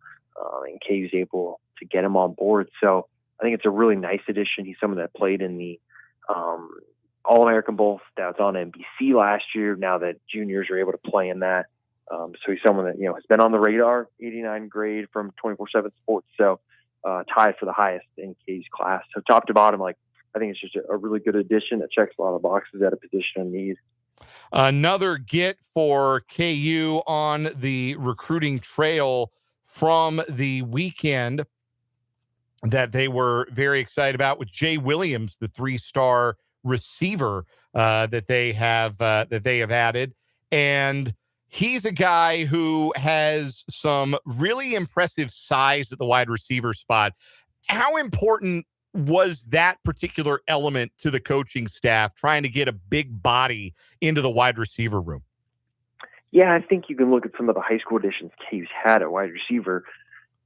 And KU's able to get him on board. So I think it's a really nice addition. He's someone that played in the All-American Bowl that was on NBC last year. Now that juniors are able to play in that. So he's someone that, has been on the radar, 89 grade from 24/7 Sports. So tied for the highest in KU's class. So top to bottom, I think it's just a really good addition that checks a lot of boxes at a position of need. Another get for KU on the recruiting trail from the weekend that they were very excited about with Jay Williams, the 3-star receiver that they have added. And he's a guy who has some really impressive size at the wide receiver spot. How important was that particular element to the coaching staff, trying to get a big body into the wide receiver room? Yeah, I think you can look at some of the high school additions KU's had at wide receiver,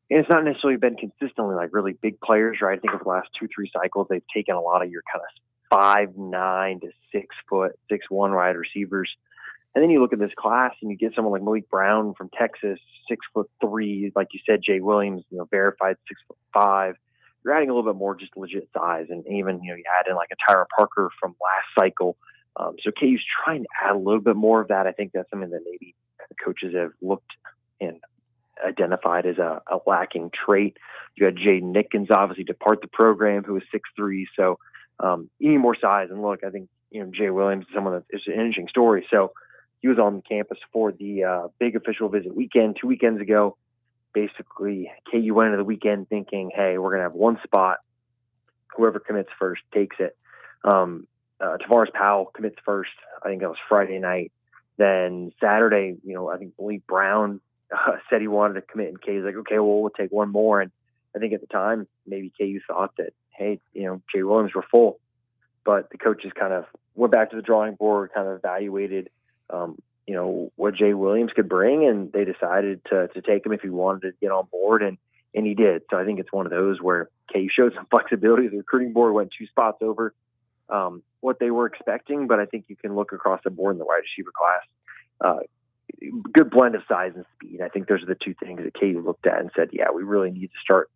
and it's not necessarily been consistently really big players, right? I think over the last 2-3 cycles, they've taken a lot of your kind of 5'9" to 6 foot, 6'1" wide receivers. And then you look at this class and you get someone like Malik Brown from Texas, 6'3", like you said, Jay Williams, verified 6'5". You're adding a little bit more just legit size. And even, you add in like a Tyra Parker from last cycle. So KU's trying to add a little bit more of that. I think that's something that maybe coaches have looked and identified as a lacking trait. You had Jaden Nickens obviously depart the program, who was 6'3". So you need more size. And look, I think, Jay Williams is someone that is an interesting story. So he was on campus for the big official visit weekend 2 weekends ago. Basically, KU went into the weekend thinking, hey, we're going to have one spot. Whoever commits first takes it. Tavares Powell commits first. I think that was Friday night. Then Saturday, I think Malik Brown said he wanted to commit, and KU's like, okay, well, we'll take one more. And I think at the time, maybe KU thought that, hey, Jay Williams were full. But the coaches kind of went back to the drawing board, kind of evaluated what Jay Williams could bring, and they decided to take him if he wanted to get on board, and he did. So I think it's one of those where KU showed some flexibility. The recruiting board went 2 spots over what they were expecting, but I think you can look across the board in the wide receiver class. Good blend of size and speed. I think those are the 2 things that KU looked at and said, yeah, we really need to start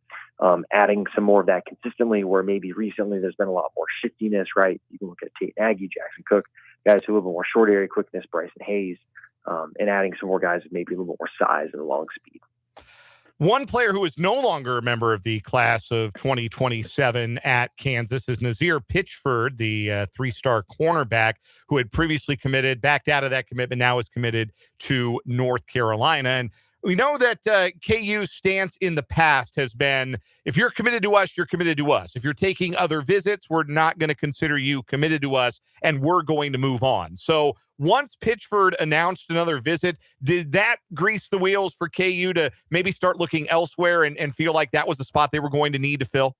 adding some more of that consistently, where maybe recently there's been a lot more shiftiness, right? You can look at Tate Nagy, Jackson Cook, guys who a little bit more short area quickness, Bryson Hayes, and adding some more guys with maybe a little bit more size and long speed. One player who is no longer a member of the class of 2027 at Kansas is Nazir Pitchford, the 3-star cornerback who had previously committed, backed out of that commitment, now is committed to North Carolina. And we know that KU's stance in the past has been, if you're committed to us, you're committed to us. If you're taking other visits, we're not going to consider you committed to us, and we're going to move on. So once Pitchford announced another visit, did that grease the wheels for KU to maybe start looking elsewhere and feel like that was the spot they were going to need to fill?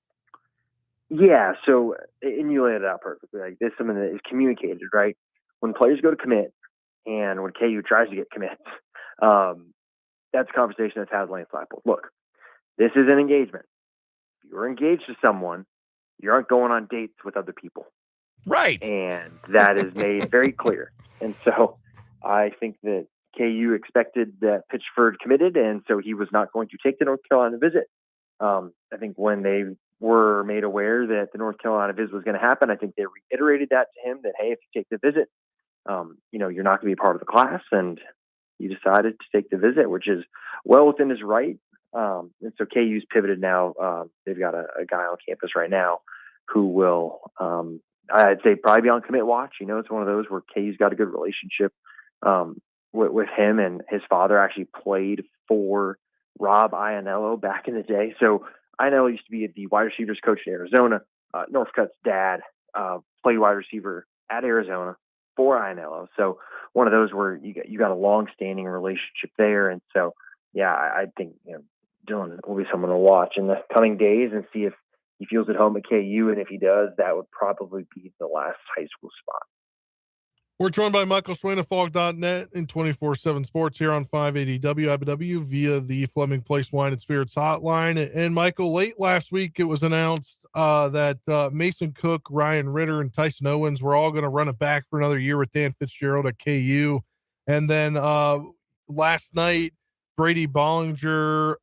Yeah, so, and you laid it out perfectly. Like, this is something that is communicated, right? When players go to commit, And when KU tries to get commits, that's a conversation that's had with Lane Flapple. Look, this is an engagement. If you're engaged to someone, you aren't going on dates with other people. Right. And that is made very clear. And so I think that KU expected that Pitchford committed, and so he was not going to take the North Carolina visit. I think when they were made aware that the North Carolina visit was going to happen, I think they reiterated that to him that, hey, if you take the visit, you're not going to be part of the class. And he decided to take the visit, which is well within his right. And so KU's pivoted now. They've got a guy on campus right now who will, I'd say, probably be on commit watch. It's one of those where KU's got a good relationship with him, and his father actually played for Rob Ianello back in the day. So Ianello used to be the wide receivers coach in Arizona. Northcutt's dad played wide receiver at Arizona for Ianello. So one of those where you got a long-standing relationship there. And so, yeah, I think Dylan will be someone to watch in the coming days and see if he feels at home at KU. And if he does, that would probably be the last high school spot. We're joined by Michael Swain of Fog.net and 24/7 Sports here on 580 WIBW via the Fleming Place Wine and Spirits hotline. And Michael, late last week, it was announced that Mason Cook, Ryan Ritter, and Tyson Owens were all going to run it back for another year with Dan Fitzgerald at KU. And then last night, Brady Bollinger,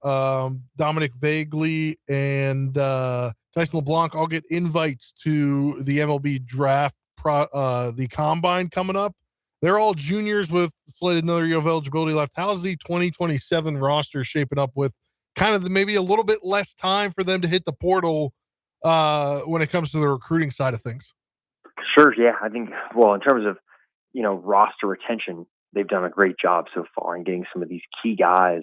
Dominic Vagley, and Tyson LeBlanc all get invites to the MLB draft, the combine coming up. They're all juniors with another year of eligibility left. How's the 2027 roster shaping up with kind of maybe a little bit less time for them to hit the portal when it comes to the recruiting side of things? Sure. Yeah. I think, well, in terms of, roster retention, they've done a great job so far in getting some of these key guys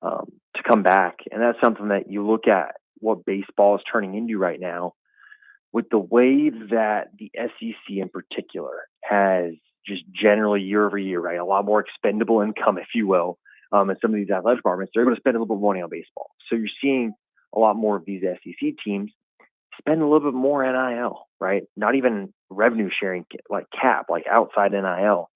to come back. And that's something that you look at what baseball is turning into right now, with the way that the SEC in particular has just generally year over year, right? A lot more expendable income, if you will. And some of these athletic departments, they're going to spend a little bit more money on baseball. So you're seeing a lot more of these SEC teams spend a little bit more NIL, right? Not even revenue sharing, like cap, like outside NIL.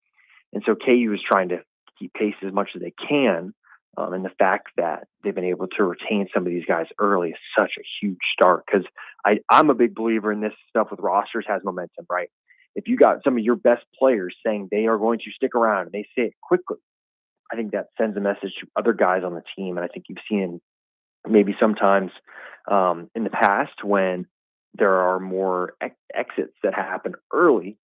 And so KU is trying to keep pace as much as they can. And the fact that they've been able to retain some of these guys early is such a huge start, because I'm a big believer in this stuff with rosters has momentum, right? If you got some of your best players saying they are going to stick around and they say it quickly, I think that sends a message to other guys on the team. And I think you've seen maybe sometimes in the past when there are more exits that happen early,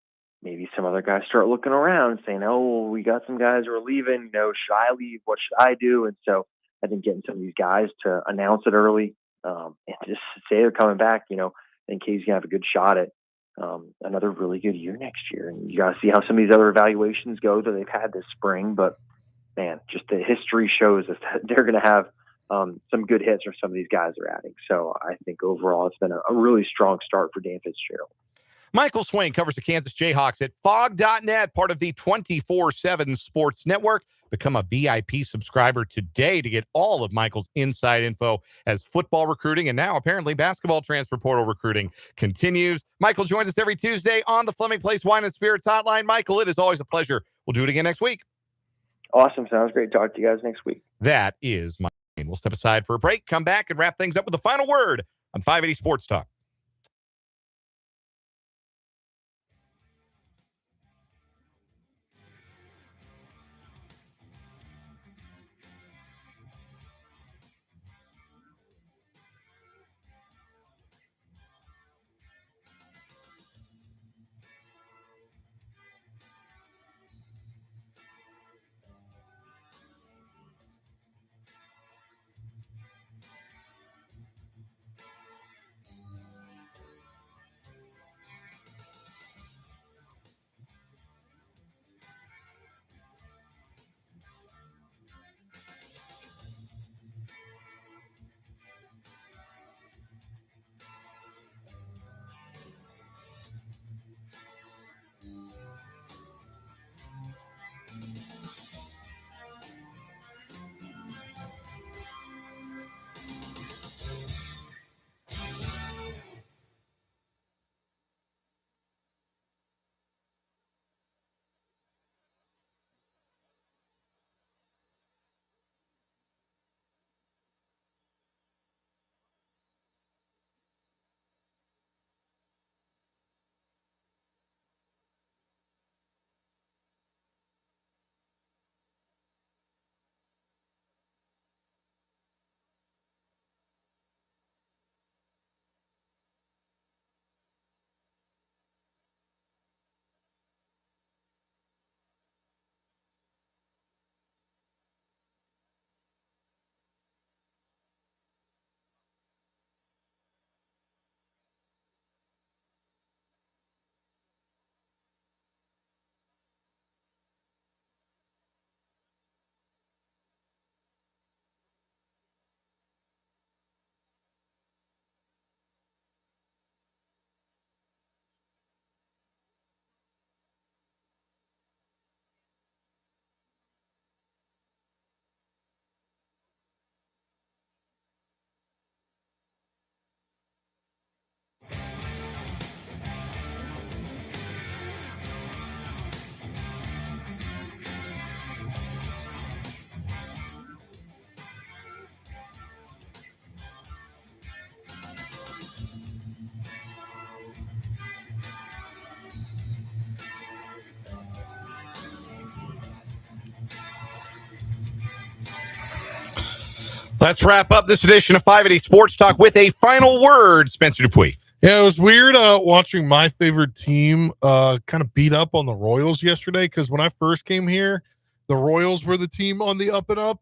maybe some other guys start looking around and saying, oh, we got some guys who are leaving. Should I leave? What should I do? And so I think getting some of these guys to announce it early and just say they're coming back, I think KU's going to have a good shot at another really good year next year. And you got to see how some of these other evaluations go that they've had this spring. But, man, just the history shows us that they're going to have some good hits for some of these guys are adding. So I think overall it's been a really strong start for Dan Fitzgerald. Michael Swain covers the Kansas Jayhawks at Fog.net, part of the 24/7 Sports Network. Become a VIP subscriber today to get all of Michael's inside info as football recruiting and now apparently basketball transfer portal recruiting continues. Michael joins us every Tuesday on the Fleming Place Wine and Spirits hotline. Michael, it is always a pleasure. We'll do it again next week. Awesome. Sounds great. Talk to you guys next week. That is my name. We'll step aside for a break, come back, and wrap things up with the final word on 580 Sports Talk. Let's wrap up this edition of 580 Sports Talk with a final word, Spencer Dupuis. Yeah, it was weird watching my favorite team kind of beat up on the Royals yesterday, because when I first came here, the Royals were the team on the up and up,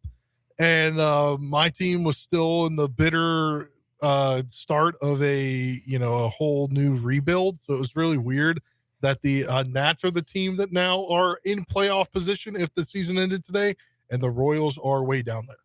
and my team was still in the bitter start of a whole new rebuild. So it was really weird that the Nats are the team that now are in playoff position if the season ended today, and the Royals are way down there.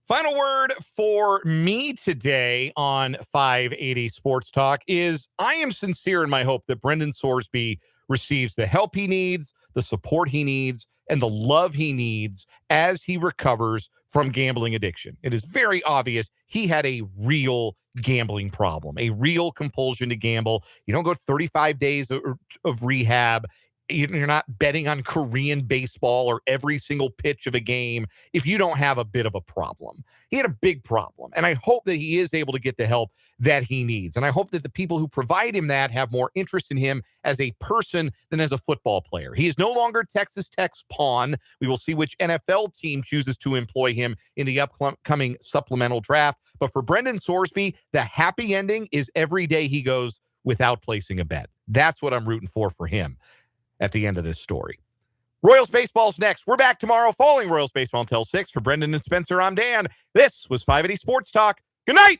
Final word for me today on 580 Sports Talk is I am sincere in my hope that Brendan Sorsby receives the help he needs, the support he needs, and the love he needs as he recovers from gambling addiction. It is very obvious he had a real gambling problem, a real compulsion to gamble. You don't go 35 days of rehab. You're not betting on Korean baseball or every single pitch of a game if you don't have a bit of a problem. He had a big problem, and I hope that he is able to get the help that he needs. And I hope that the people who provide him that have more interest in him as a person than as a football player. He is no longer Texas Tech's pawn. We will see which NFL team chooses to employ him in the upcoming supplemental draft. But for Brendan Sorsby, the happy ending is every day he goes without placing a bet. That's what I'm rooting for him at the end of this story. Royals baseball's next. We're back tomorrow following Royals baseball until 6. For Brendan and Spencer, I'm Dan. This was 580 Sports Talk. Good night.